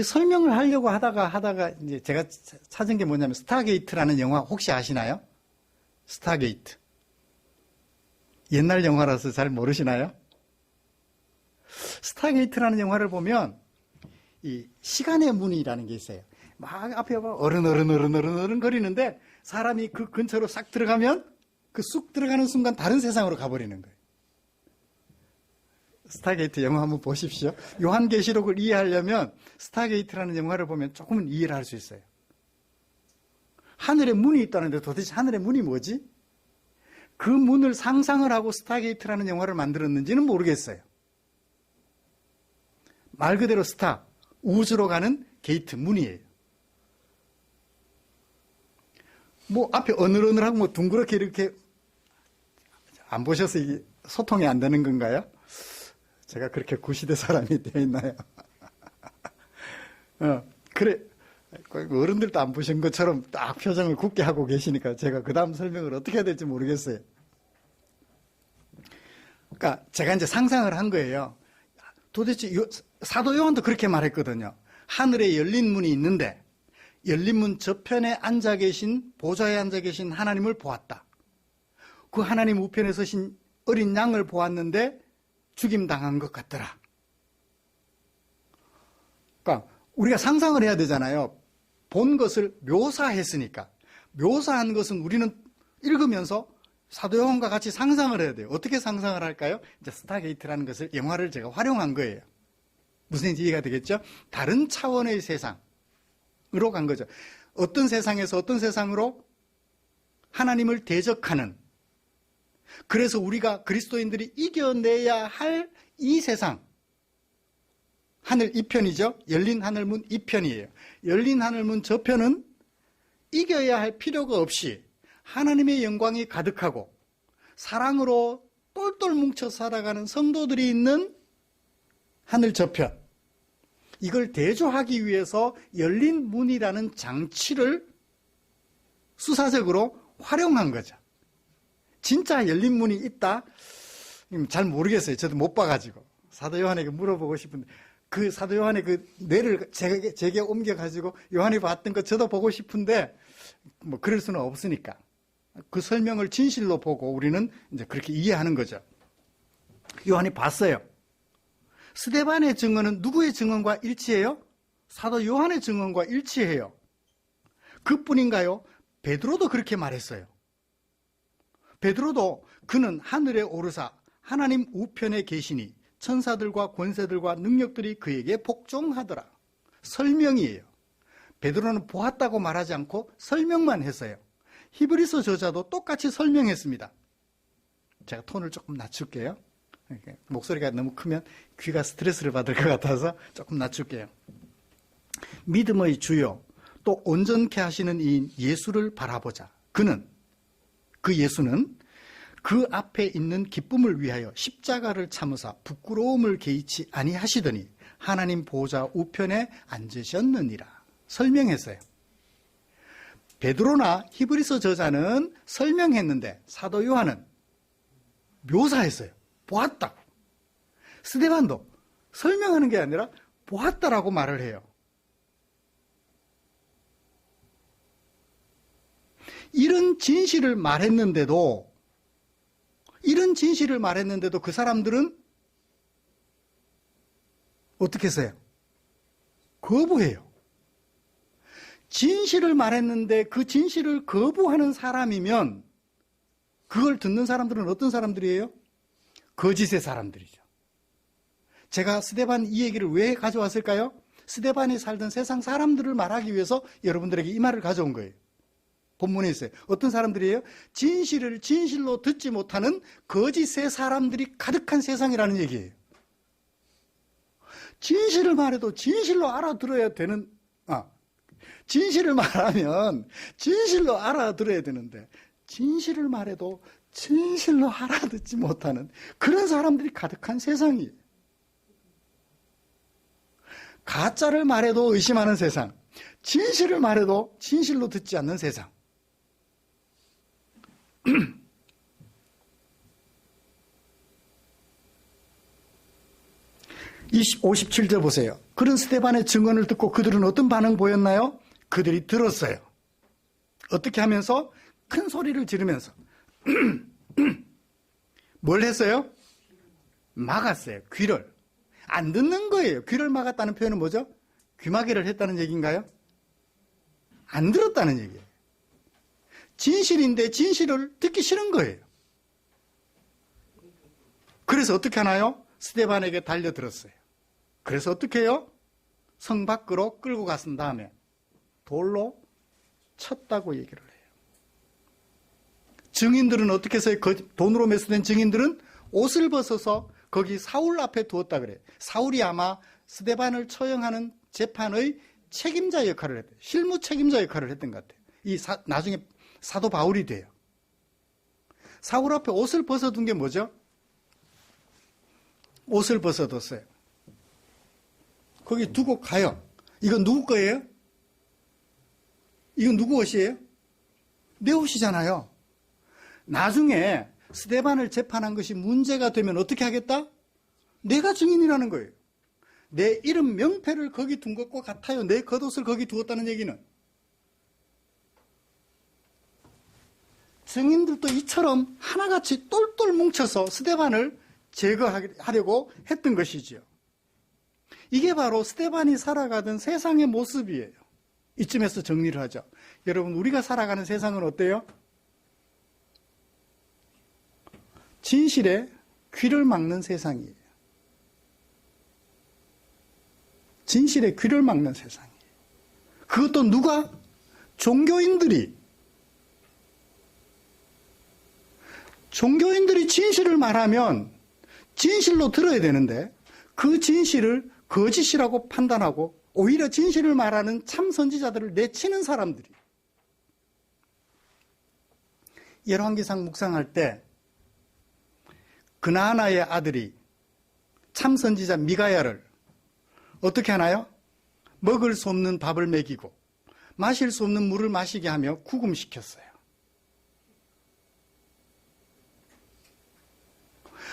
설명을 하려고 하다가 이제 제가 찾은 게 뭐냐면 스타게이트라는 영화 혹시 아시나요? 스타게이트. 옛날 영화라서 잘 모르시나요? 스타게이트라는 영화를 보면 이 시간의 문이라는 게 있어요. 막 앞에 어른 거리는데 사람이 그 근처로 싹 들어가면 그 쑥 들어가는 순간 다른 세상으로 가버리는 거예요. 스타게이트 영화 한번 보십시오. 요한계시록을 이해하려면 스타게이트라는 영화를 보면 조금은 이해를 할 수 있어요. 하늘에 문이 있다는데 도대체 하늘에 문이 뭐지? 그 문을 상상을 하고 스타게이트라는 영화를 만들었는지는 모르겠어요. 말 그대로 스타, 우주로 가는 게이트, 문이에요. 뭐 앞에 어느러느하고 뭐 둥그렇게 이렇게 안 보셔서 이게 소통이 안 되는 건가요? 제가 그렇게 구시대 사람이 되어 있나요? 그래. 어른들도 안 보신 것처럼 딱 표정을 굳게 하고 계시니까 제가 그 다음 설명을 어떻게 해야 될지 모르겠어요. 그러니까 제가 이제 상상을 한 거예요. 도대체 사도 요한도 그렇게 말했거든요. 하늘에 열린 문이 있는데 열린 문 저편에 앉아 계신, 보좌에 앉아 계신 하나님을 보았다. 그 하나님 우편에 서신 어린 양을 보았는데 죽임당한 것 같더라. 그러니까 우리가 상상을 해야 되잖아요. 본 것을 묘사했으니까. 묘사한 것은 우리는 읽으면서 사도 요한과 같이 상상을 해야 돼요. 어떻게 상상을 할까요? 이제 스타게이트라는 것을, 영화를 제가 활용한 거예요. 무슨 얘기인지 이해가 되겠죠? 다른 차원의 세상으로 간 거죠. 어떤 세상에서 어떤 세상으로? 하나님을 대적하는, 그래서 우리가 그리스도인들이 이겨내야 할 이 세상, 하늘 이편이죠. 열린 하늘문 이편이에요. 열린 하늘문 저편은 이겨야 할 필요가 없이 하나님의 영광이 가득하고 사랑으로 똘똘 뭉쳐 살아가는 성도들이 있는 하늘 저편, 이걸 대조하기 위해서 열린 문이라는 장치를 수사적으로 활용한 거죠. 진짜 열린 문이 있다? 잘 모르겠어요. 저도 못 봐가지고. 사도 요한에게 물어보고 싶은데, 그 사도 요한의 그 뇌를 제게 옮겨가지고 요한이 봤던 거 저도 보고 싶은데, 뭐 그럴 수는 없으니까. 그 설명을 진실로 보고 우리는 이제 그렇게 이해하는 거죠. 요한이 봤어요. 스데반의 증언은 누구의 증언과 일치해요? 사도 요한의 증언과 일치해요. 그뿐인가요? 베드로도 그렇게 말했어요. 베드로도 그는 하늘에 오르사 하나님 우편에 계시니 천사들과 권세들과 능력들이 그에게 복종하더라. 설명이에요. 베드로는 보았다고 말하지 않고 설명만 했어요. 히브리서 저자도 똑같이 설명했습니다. 제가 톤을 조금 낮출게요. 목소리가 너무 크면 귀가 스트레스를 받을 것 같아서 조금 낮출게요. 믿음의 주요 또 온전케 하시는 이 예수를 바라보자. 그 예수는 그 앞에 있는 기쁨을 위하여 십자가를 참으사 부끄러움을 개의치 아니하시더니 하나님 보좌 우편에 앉으셨느니라. 설명했어요. 베드로나 히브리서 저자는 설명했는데 사도 요한은 묘사했어요. 보았다고. 스데반도 설명하는 게 아니라 보았다라고 말을 해요. 이런 진실을 말했는데도 그 사람들은 어떻게 했어요? 거부해요. 진실을 말했는데 그 진실을 거부하는 사람이면 그걸 듣는 사람들은 어떤 사람들이에요? 거짓의 사람들이죠. 제가 스데반 이 얘기를 왜 가져왔을까요? 스데반이 살던 세상 사람들을 말하기 위해서 여러분들에게 이 말을 가져온 거예요. 본문에 있어요. 어떤 사람들이에요? 진실을 진실로 듣지 못하는 거짓의 사람들이 가득한 세상이라는 얘기예요. 진실을 말해도 진실로 알아들어야 되는, 진실을 말하면 진실로 알아들어야 되는데 진실을 말해도 진실로 알아듣지 못하는 그런 사람들이 가득한 세상이에요. 가짜를 말해도 의심하는 세상, 진실을 말해도 진실로 듣지 않는 세상. 57절 보세요. 그런 스데반의 증언을 듣고 그들은 어떤 반응 보였나요? 그들이 들었어요. 어떻게 하면서? 큰 소리를 지르면서. 뭘 했어요? 막았어요. 귀를. 안 듣는 거예요. 귀를 막았다는 표현은 뭐죠? 귀마개를 했다는 얘기인가요? 안 들었다는 얘기예요. 진실인데 진실을 듣기 싫은 거예요. 그래서 어떻게 하나요? 스데반에게 달려들었어요. 그래서 어떻게 해요? 성 밖으로 끌고 갔은 다음에 돌로 쳤다고 얘기를 해요. 증인들은 어떻게 해서 돈으로 매수된 증인들은 옷을 벗어서 거기 사울 앞에 두었다 그래요. 사울이 아마 스데반을 처형하는 재판의 책임자 역할을 했대요. 실무 책임자 역할을 했던 것 같아요. 나중에 사도 바울이 돼요. 사울 앞에 옷을 벗어둔 게 뭐죠? 옷을 벗어뒀어요. 거기 두고 가요. 이건 누구 거예요? 이건 누구 옷이에요? 내 옷이잖아요. 나중에 스데반을 재판한 것이 문제가 되면 어떻게 하겠다? 내가 증인이라는 거예요. 내 이름 명패를 거기 둔 것과 같아요. 내 겉옷을 거기 두었다는 얘기는. 증인들도 이처럼 하나같이 똘똘 뭉쳐서 스데반을 제거하려고 했던 것이지요. 이게 바로 스데반이 살아가던 세상의 모습이에요. 이쯤에서 정리를 하죠. 여러분, 우리가 살아가는 세상은 어때요? 진실에 귀를 막는 세상이에요. 진실에 귀를 막는 세상이에요. 그것도 누가? 종교인들이 진실을 말하면 진실로 들어야 되는데 그 진실을 거짓이라고 판단하고 오히려 진실을 말하는 참 선지자들을 내치는 사람들이. 열왕기상 묵상할 때 그나아나의 아들이 참 선지자 미가야를 어떻게 하나요? 먹을 수 없는 밥을 먹이고 마실 수 없는 물을 마시게 하며 구금시켰어요.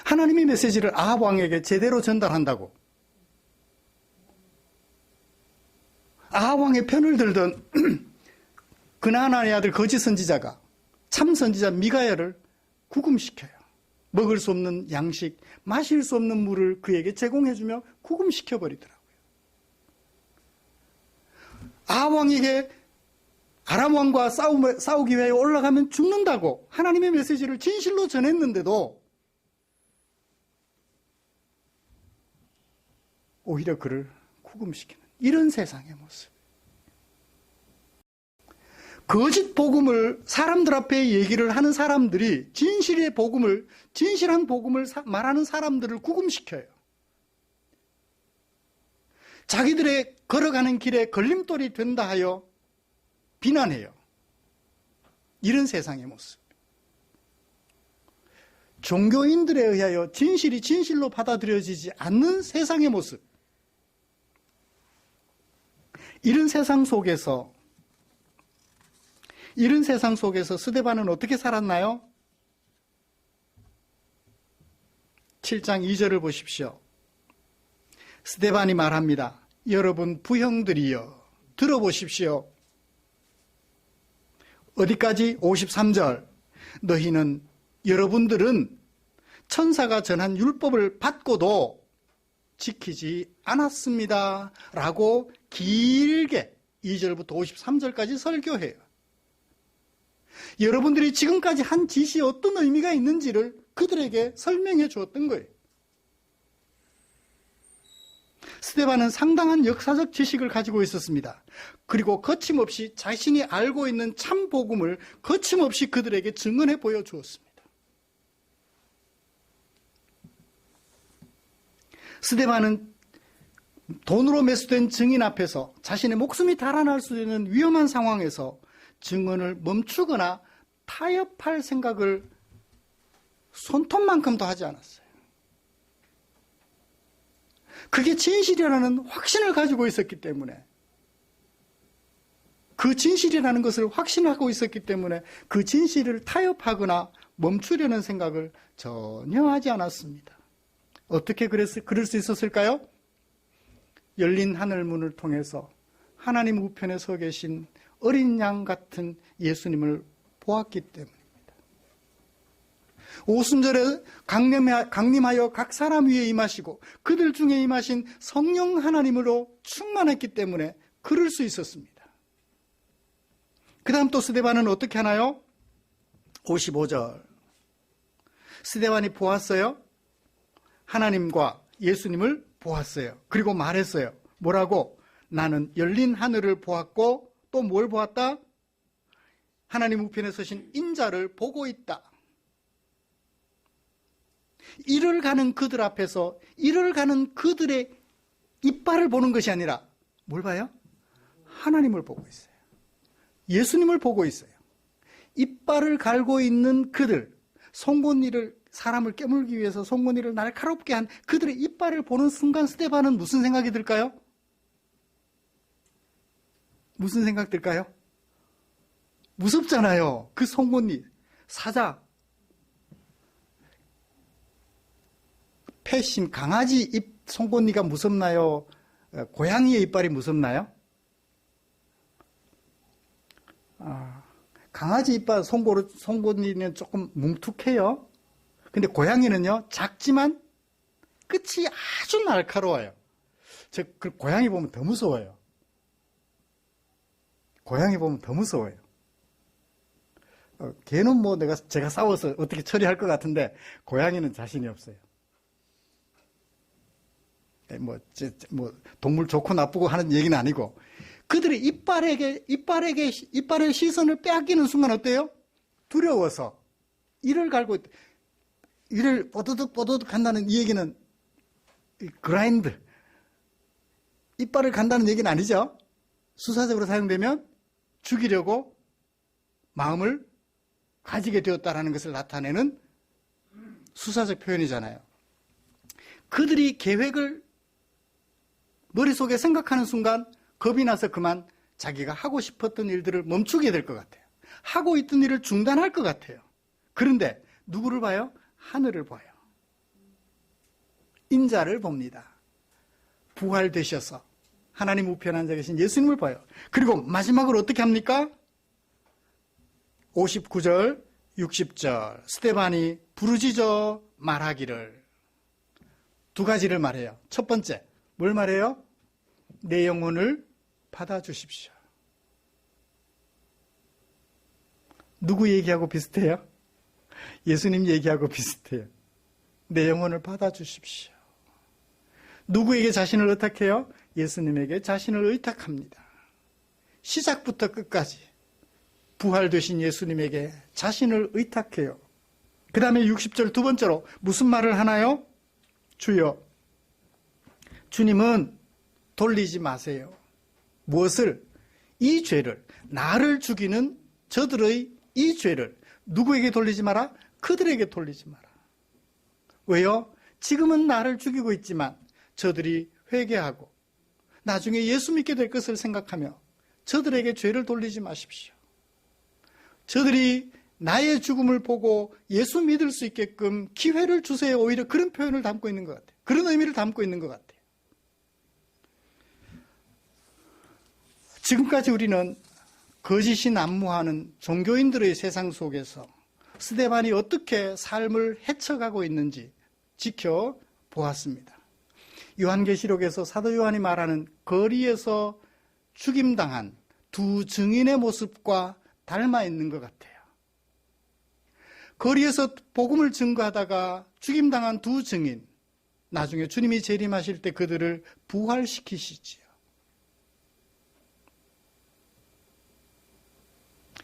하나님의 메시지를 아합 왕에게 제대로 전달한다고 아합 왕의 편을 들던 그나아나의 아들 거짓 선지자가 참 선지자 미가야를 구금시켜요. 먹을 수 없는 양식, 마실 수 없는 물을 그에게 제공해주며 구금시켜버리더라고요. 아합 왕에게 아람 왕과 싸우기 위해 올라가면 죽는다고 하나님의 메시지를 진실로 전했는데도 오히려 그를 구금시키는 이런 세상의 모습. 거짓 복음을 사람들 앞에 얘기를 하는 사람들이 진실한 복음을 말하는 사람들을 구금시켜요. 자기들의 걸어가는 길에 걸림돌이 된다 하여 비난해요. 이런 세상의 모습. 종교인들에 의하여 진실이 진실로 받아들여지지 않는 세상의 모습. 이런 세상 속에서 스데반은 어떻게 살았나요? 7장 2절을 보십시오. 스데반이 말합니다. 여러분 부형들이여 들어보십시오. 어디까지? 53절. 여러분들은 천사가 전한 율법을 받고도 지키지 않았습니다. 라고 길게 2절부터 53절까지 설교해요. 여러분들이 지금까지 한 짓이 어떤 의미가 있는지를 그들에게 설명해 주었던 거예요. 스데반은 상당한 역사적 지식을 가지고 있었습니다. 그리고 거침없이 자신이 알고 있는 참 복음을 거침없이 그들에게 증언해 보여주었습니다. 스데반은 돈으로 매수된 증인 앞에서 자신의 목숨이 달아날 수 있는 위험한 상황에서 증언을 멈추거나 타협할 생각을 손톱만큼도 하지 않았어요. 그게 진실이라는 확신을 가지고 있었기 때문에, 그 진실이라는 것을 확신하고 있었기 때문에 그 진실을 타협하거나 멈추려는 생각을 전혀 하지 않았습니다. 어떻게 그럴 수 있었을까요? 열린 하늘문을 통해서 하나님 우편에 서 계신 어린 양 같은 예수님을 보았기 때문입니다. 50절에 강림하여 각 사람 위에 임하시고 그들 중에 임하신 성령 하나님으로 충만했기 때문에 그럴 수 있었습니다. 그 다음 또 스데반은 어떻게 하나요? 55절. 스데반이 보았어요. 하나님과 예수님을 보았어요. 그리고 말했어요. 뭐라고? 나는 열린 하늘을 보았고 또 뭘 보았다? 하나님 우편에 서신 인자를 보고 있다. 이를 가는 그들 앞에서 이를 가는 그들의 이빨을 보는 것이 아니라 뭘 봐요? 하나님을 보고 있어요. 예수님을 보고 있어요. 이빨을 갈고 있는 그들, 송곳니를 사람을 깨물기 위해서 송곳니를 날카롭게 한 그들의 이빨을 보는 순간 스데반은 무슨 생각이 들까요? 무슨 생각 들까요? 무섭잖아요. 그 송곳니, 사자, 패심, 강아지 입 송곳니가 무섭나요? 고양이의 이빨이 무섭나요? 강아지 이빨 송곳니는 조금 뭉툭해요. 근데 고양이는요, 작지만 끝이 아주 날카로워요. 그 고양이 보면 더 무서워요. 고양이 보면 더 무서워요. 걔는 뭐 제가 싸워서 어떻게 처리할 것 같은데, 고양이는 자신이 없어요. 동물 좋고 나쁘고 하는 얘기는 아니고, 그들이 이빨의 시선을 빼앗기는 순간 어때요? 두려워서 이를 갈고 이를 뽀드득 한다는 이 얘기는 그라인드, 이빨을 간다는 얘기는 아니죠. 수사적으로 사용되면 죽이려고 마음을 가지게 되었다는 것을 나타내는 수사적 표현이잖아요. 그들이 계획을 머릿속에 생각하는 순간 겁이 나서 그만 자기가 하고 싶었던 일들을 멈추게 될 것 같아요. 하고 있던 일을 중단할 것 같아요. 그런데 누구를 봐요? 하늘을 봐요. 인자를 봅니다. 부활되셔서 하나님 우편에 앉아 계신 예수님을 봐요. 그리고 마지막으로 어떻게 합니까? 59절, 60절 스데반이 부르짖어 말하기를, 두 가지를 말해요. 첫 번째, 뭘 말해요? 내 영혼을 받아주십시오. 누구 얘기하고 비슷해요? 예수님 얘기하고 비슷해요. 내 영혼을 받아주십시오. 누구에게 자신을 의탁해요? 예수님에게 자신을 의탁합니다. 시작부터 끝까지 부활되신 예수님에게 자신을 의탁해요. 그 다음에 60절 두 번째로 무슨 말을 하나요? 주여, 주님은 돌리지 마세요. 무엇을? 이 죄를, 나를 죽이는 저들의 이 죄를 누구에게 돌리지 마라? 그들에게 돌리지 마라. 왜요? 지금은 나를 죽이고 있지만 저들이 회개하고 나중에 예수 믿게 될 것을 생각하며 저들에게 죄를 돌리지 마십시오. 저들이 나의 죽음을 보고 예수 믿을 수 있게끔 기회를 주세요. 오히려 그런 표현을 담고 있는 것 같아요. 그런 의미를 담고 있는 것 같아요. 지금까지 우리는 거짓이 난무하는 종교인들의 세상 속에서 스데반이 어떻게 삶을 헤쳐가고 있는지 지켜보았습니다. 요한계시록에서 사도 요한이 말하는 거리에서 죽임당한 두 증인의 모습과 닮아 있는 것 같아요. 거리에서 복음을 증거하다가 죽임당한 두 증인, 나중에 주님이 재림하실 때 그들을 부활시키시지요.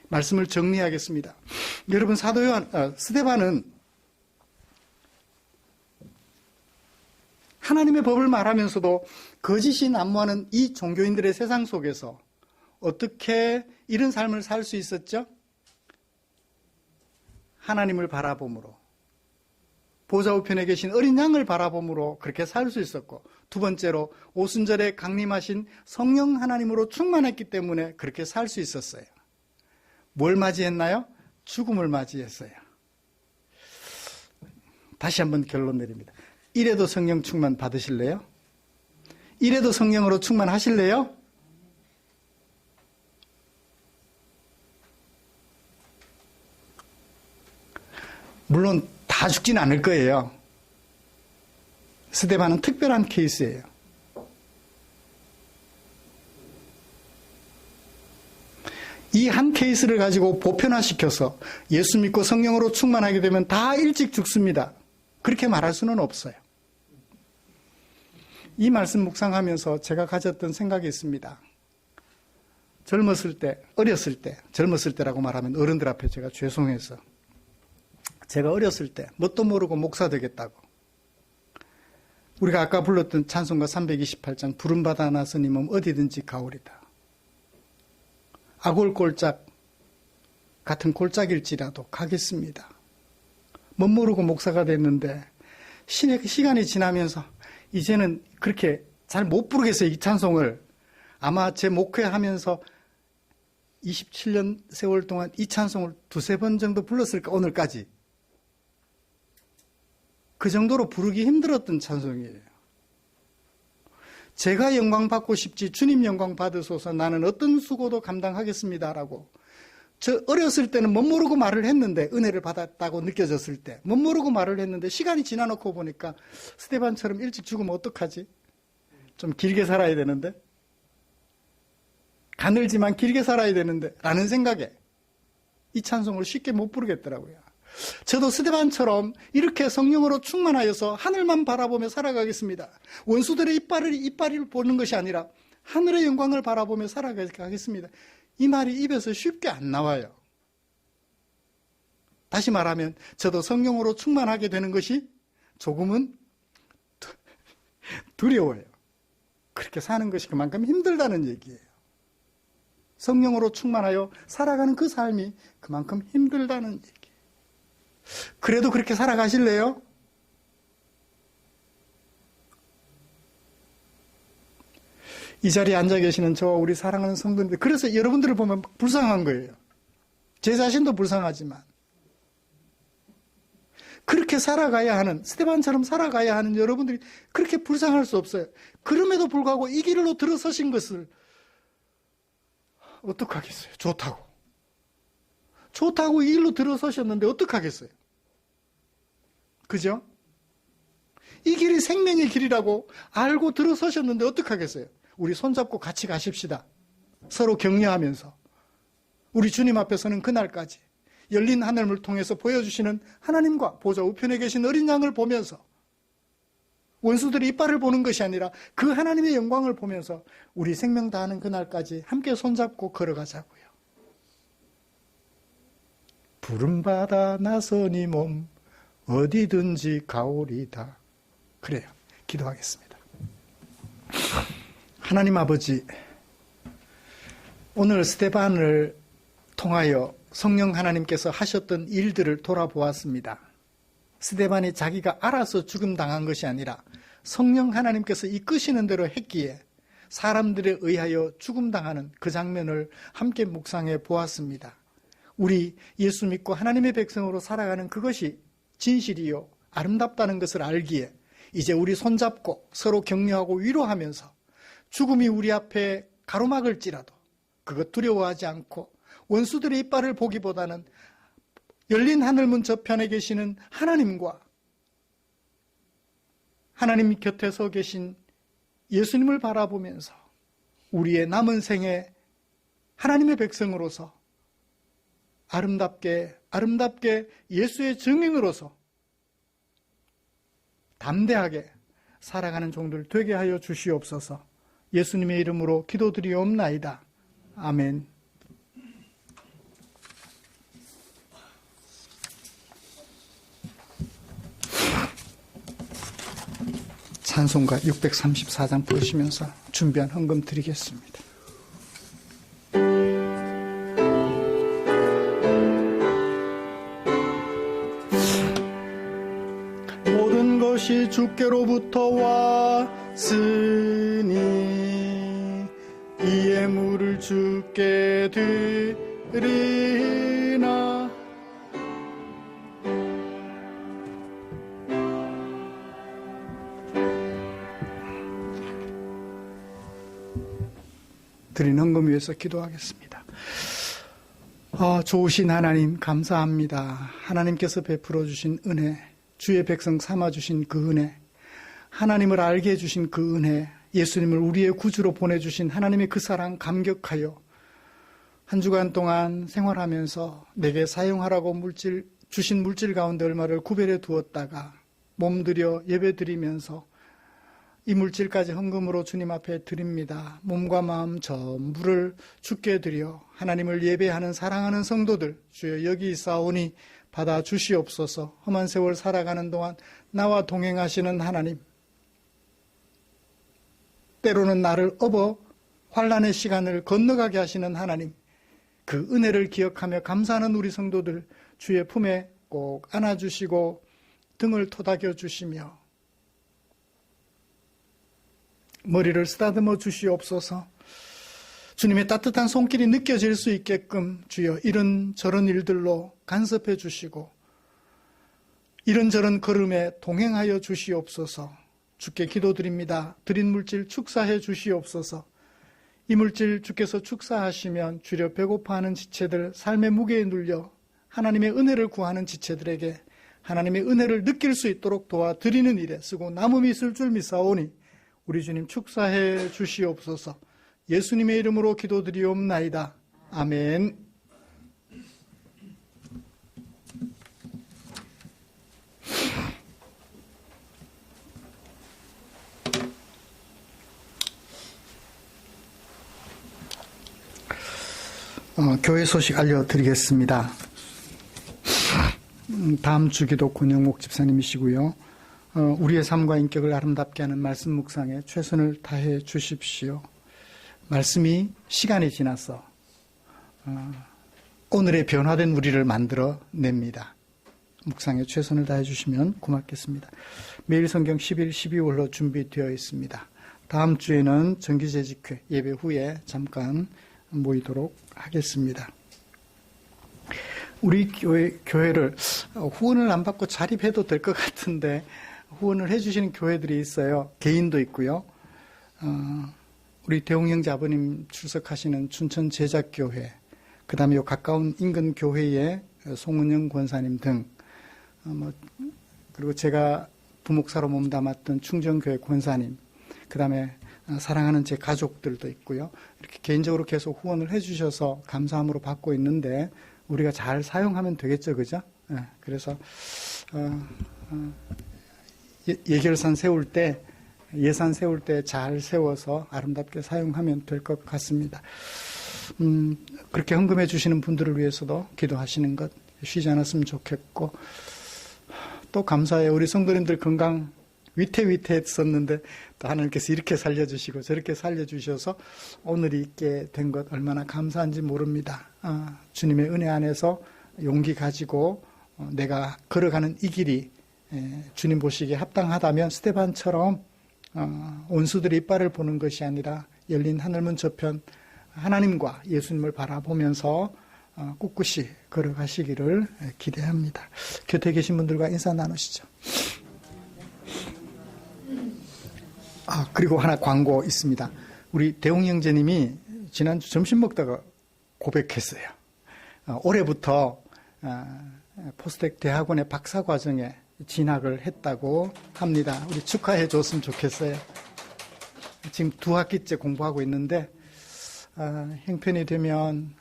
말씀을 정리하겠습니다. 여러분, 스데반은 하나님의 법을 말하면서도 거짓이 난무하는 이 종교인들의 세상 속에서 어떻게 이런 삶을 살 수 있었죠? 하나님을 바라봄으로, 보좌 우편에 계신 어린 양을 바라봄으로 그렇게 살 수 있었고, 두 번째로 오순절에 강림하신 성령 하나님으로 충만했기 때문에 그렇게 살 수 있었어요. 뭘 맞이했나요? 죽음을 맞이했어요. 다시 한번 결론 내립니다. 이래도 성령 충만 받으실래요? 이래도 성령으로 충만하실래요? 물론 다 죽진 않을 거예요. 스데반은 특별한 케이스예요. 이 한 케이스를 가지고 보편화시켜서 예수 믿고 성령으로 충만하게 되면 다 일찍 죽습니다. 그렇게 말할 수는 없어요. 이 말씀 묵상하면서 제가 가졌던 생각이 있습니다. 젊었을 때라고 말하면 어른들 앞에 제가 죄송해서, 제가 어렸을 때 뭣도 모르고 목사 되겠다고, 우리가 아까 불렀던 찬송가 328장 부름받아 나서니 몸 어디든지 가오리다. 아골골짝 같은 골짝일지라도 가겠습니다. 못 모르고 목사가 됐는데 시간이 지나면서 이제는 그렇게 잘 못 부르겠어요. 이 찬송을. 아마 제 목회하면서 27년 세월 동안 이 찬송을 두세 번 정도 불렀을까, 오늘까지. 그 정도로 부르기 힘들었던 찬송이에요. 제가 영광 받고 싶지 주님 영광 받으소서, 나는 어떤 수고도 감당하겠습니다라고. 저 어렸을 때는 못 모르고 말을 했는데, 은혜를 받았다고 느껴졌을 때 못 모르고 말을 했는데, 시간이 지나놓고 보니까 스데반처럼 일찍 죽으면 어떡하지? 좀 길게 살아야 되는데, 가늘지만 길게 살아야 되는데 라는 생각에 이 찬송을 쉽게 못 부르겠더라고요. 저도 스데반처럼 이렇게 성령으로 충만하여서 하늘만 바라보며 살아가겠습니다. 원수들의 이빨을 보는 것이 아니라 하늘의 영광을 바라보며 살아가겠습니다. 이 말이 입에서 쉽게 안 나와요. 다시 말하면 저도 성령으로 충만하게 되는 것이 조금은 두려워요. 그렇게 사는 것이 그만큼 힘들다는 얘기예요. 성령으로 충만하여 살아가는 그 삶이 그만큼 힘들다는 얘기예요. 그래도 그렇게 살아가실래요? 이 자리에 앉아 계시는 저와 우리 사랑하는 성도님들, 그래서 여러분들을 보면 불쌍한 거예요. 제 자신도 불쌍하지만 그렇게 살아가야 하는, 스데반처럼 살아가야 하는 여러분들이 그렇게 불쌍할 수 없어요. 그럼에도 불구하고 이 길로 들어서신 것을 어떡하겠어요? 좋다고 이 길로 들어서셨는데 어떡하겠어요? 그죠? 이 길이 생명의 길이라고 알고 들어서셨는데 어떡하겠어요? 우리 손잡고 같이 가십시다. 서로 격려하면서 우리 주님 앞에 서는 그날까지 열린 하늘을 통해서 보여주시는 하나님과 보좌 우편에 계신 어린 양을 보면서 원수들의 이빨을 보는 것이 아니라 그 하나님의 영광을 보면서 우리 생명 다하는 그날까지 함께 손잡고 걸어가자고요. 부름받아 나서니 몸 어디든지 가오리다. 그래요. 기도하겠습니다. 하나님 아버지, 오늘 스데반을 통하여 성령 하나님께서 하셨던 일들을 돌아보았습니다. 스데반이 자기가 알아서 죽음 당한 것이 아니라 성령 하나님께서 이끄시는 대로 했기에 사람들에 의하여 죽음 당하는 그 장면을 함께 묵상해 보았습니다. 우리 예수 믿고 하나님의 백성으로 살아가는 그것이 진실이요 아름답다는 것을 알기에 이제 우리 손잡고 서로 격려하고 위로하면서 죽음이 우리 앞에 가로막을지라도 그것 두려워하지 않고 원수들의 이빨을 보기보다는 열린 하늘문 저편에 계시는 하나님과 하나님 곁에 서 계신 예수님을 바라보면서 우리의 남은 생에 하나님의 백성으로서 아름답게 예수의 증인으로서 담대하게 살아가는 종들 되게 하여 주시옵소서. 예수님의 이름으로 기도드리옵나이다. 아멘. 찬송가 634장 부르시면서 준비한 헌금 드리겠습니다. 모든 것이 주께로부터 왔으니 이 예물을 주께 드리나. 드린 헌금 위해서 기도하겠습니다. 좋으신 하나님 감사합니다. 하나님께서 베풀어 주신 은혜, 주의 백성 삼아주신 그 은혜, 하나님을 알게 해주신 그 은혜, 예수님을 우리의 구주로 보내주신 하나님의 그 사랑 감격하여 한 주간 동안 생활하면서 내게 사용하라고 주신 물질 가운데 얼마를 구별해 두었다가 몸들여 예배 드리면서 이 물질까지 헌금으로 주님 앞에 드립니다. 몸과 마음 전부를 주께 드려 하나님을 예배하는 사랑하는 성도들 주여 여기 있사오니 받아 주시옵소서. 험한 세월 살아가는 동안 나와 동행하시는 하나님, 때로는 나를 업어 환난의 시간을 건너가게 하시는 하나님, 그 은혜를 기억하며 감사하는 우리 성도들 주의 품에 꼭 안아주시고 등을 토닥여 주시며 머리를 쓰다듬어 주시옵소서. 주님의 따뜻한 손길이 느껴질 수 있게끔 주여 이런저런 일들로 간섭해 주시고 이런저런 걸음에 동행하여 주시옵소서. 주께 기도드립니다. 드린 물질 축사해 주시옵소서. 이 물질 주께서 축사하시면 주려 배고파하는 지체들, 삶의 무게에 눌려 하나님의 은혜를 구하는 지체들에게 하나님의 은혜를 느낄 수 있도록 도와드리는 일에 쓰고 남음이 있을 줄 믿사오니 우리 주님 축사해 주시옵소서. 예수님의 이름으로 기도드리옵나이다. 아멘. 교회 소식 알려드리겠습니다. 다음 주 기도 권영목 집사님이시고요. 우리의 삶과 인격을 아름답게 하는 말씀 묵상에 최선을 다해 주십시오. 말씀이 시간이 지나서 오늘의 변화된 우리를 만들어 냅니다. 묵상에 최선을 다해 주시면 고맙겠습니다. 매일 성경 11, 12월로 준비되어 있습니다. 다음 주에는 정기재직회 예배 후에 잠깐 모이도록 하겠습니다. 우리 교회를 후원을 안 받고 자립해도 될 것 같은데 후원을 해주시는 교회들이 있어요. 개인도 있고요. 우리 대웅형제 아버님 출석하시는 춘천 제작교회, 그 다음에 요 가까운 인근 교회의 송은영 권사님 등, 그리고 제가 부목사로 몸담았던 충정교회 권사님, 그 다음에 사랑하는 제 가족들도 있고요. 이렇게 개인적으로 계속 후원을 해주셔서 감사함으로 받고 있는데 우리가 잘 사용하면 되겠죠, 그죠? 그래서 예결산 세울 때, 예산 세울 때 잘 세워서 아름답게 사용하면 될 것 같습니다. 그렇게 헌금해 주시는 분들을 위해서도 기도하시는 것 쉬지 않았으면 좋겠고, 또 감사해요. 우리 성도님들 건강 위태위태했었는데 또 하나님께서 이렇게 살려주시고 저렇게 살려주셔서 오늘이 있게 된 것 얼마나 감사한지 모릅니다. 주님의 은혜 안에서 용기 가지고 내가 걸어가는 이 길이 주님 보시기에 합당하다면 스데반처럼 원수들의 이빨을 보는 것이 아니라 열린 하늘문 저편 하나님과 예수님을 바라보면서 꿋꿋이 걸어가시기를 기대합니다. 곁에 계신 분들과 인사 나누시죠. 그리고 하나 광고 있습니다. 우리 대웅 형제님이 지난주 점심 먹다가 고백했어요. 올해부터 포스텍 대학원의 박사과정에 진학을 했다고 합니다. 우리 축하해 줬으면 좋겠어요. 지금 2학기째 공부하고 있는데 형편이 되면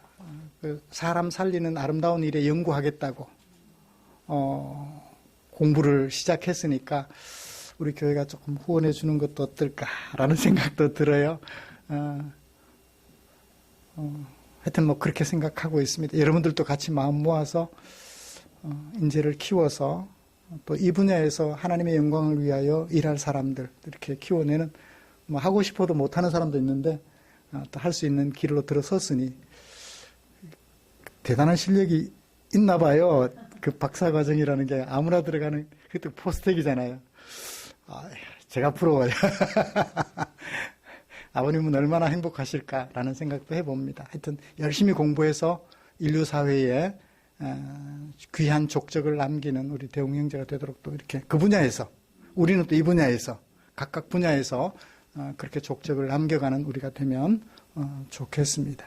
사람 살리는 아름다운 일에 연구하겠다고 공부를 시작했으니까 우리 교회가 조금 후원해 주는 것도 어떨까라는 생각도 들어요. 하여튼 뭐 그렇게 생각하고 있습니다. 여러분들도 같이 마음 모아서 인재를 키워서 또 이 분야에서 하나님의 영광을 위하여 일할 사람들 이렇게 키워내는, 뭐 하고 싶어도 못하는 사람도 있는데 또 할 수 있는 길로 들어섰으니 대단한 실력이 있나 봐요. 그 박사과정이라는 게 아무나 들어가는 그것도 포스텍이잖아요. 제가 부러워요. 아버님은 얼마나 행복하실까라는 생각도 해봅니다. 하여튼 열심히 공부해서 인류사회에 귀한 족적을 남기는 우리 대웅 형제가 되도록 또 이렇게 그 분야에서, 우리는 또 이 분야에서 각각 분야에서 그렇게 족적을 남겨가는 우리가 되면 좋겠습니다.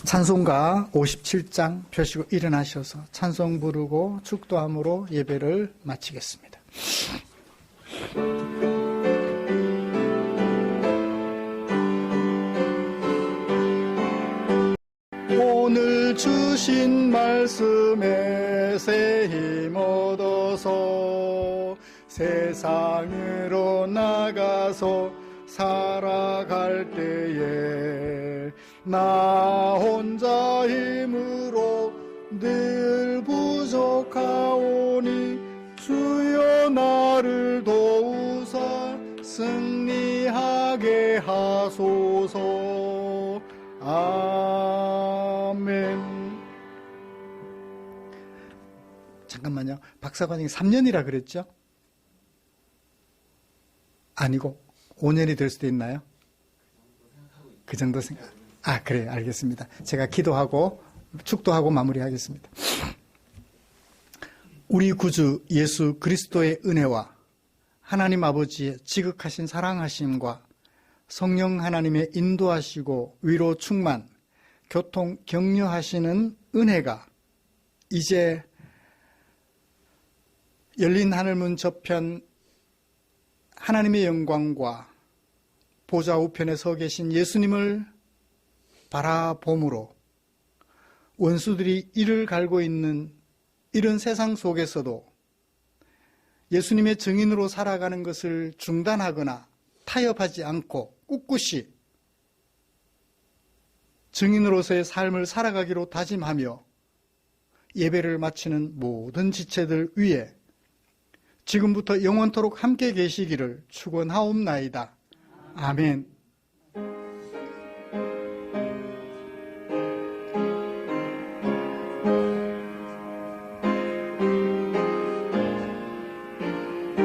찬송가 57장 펴시고 일어나셔서 찬송 부르고 축도함으로 예배를 마치겠습니다. 오늘 주신 말씀에 새 힘 얻어서 세상으로 나가서 살아갈 때에 나 혼자 힘으로 늘 부족하오니 주여 나를 도우사 승리하게 하소서. 아멘. 잠깐만요. 박사관이 3년이라 그랬죠? 아니고 5년이 될 수도 있나요? 그 정도 생각. 그래요. 알겠습니다. 제가 기도하고 축도하고 마무리하겠습니다. 우리 구주 예수 그리스도의 은혜와 하나님 아버지의 지극하신 사랑하심과 성령 하나님의 인도하시고 위로 충만, 교통 격려하시는 은혜가 이제 열린 하늘문 저편 하나님의 영광과 보좌 우편에 서 계신 예수님을 바라봄으로 원수들이 이를 갈고 있는 이런 세상 속에서도 예수님의 증인으로 살아가는 것을 중단하거나 타협하지 않고 꿋꿋이 증인으로서의 삶을 살아가기로 다짐하며 예배를 마치는 모든 지체들 위에 지금부터 영원토록 함께 계시기를 축원하옵나이다. 아멘.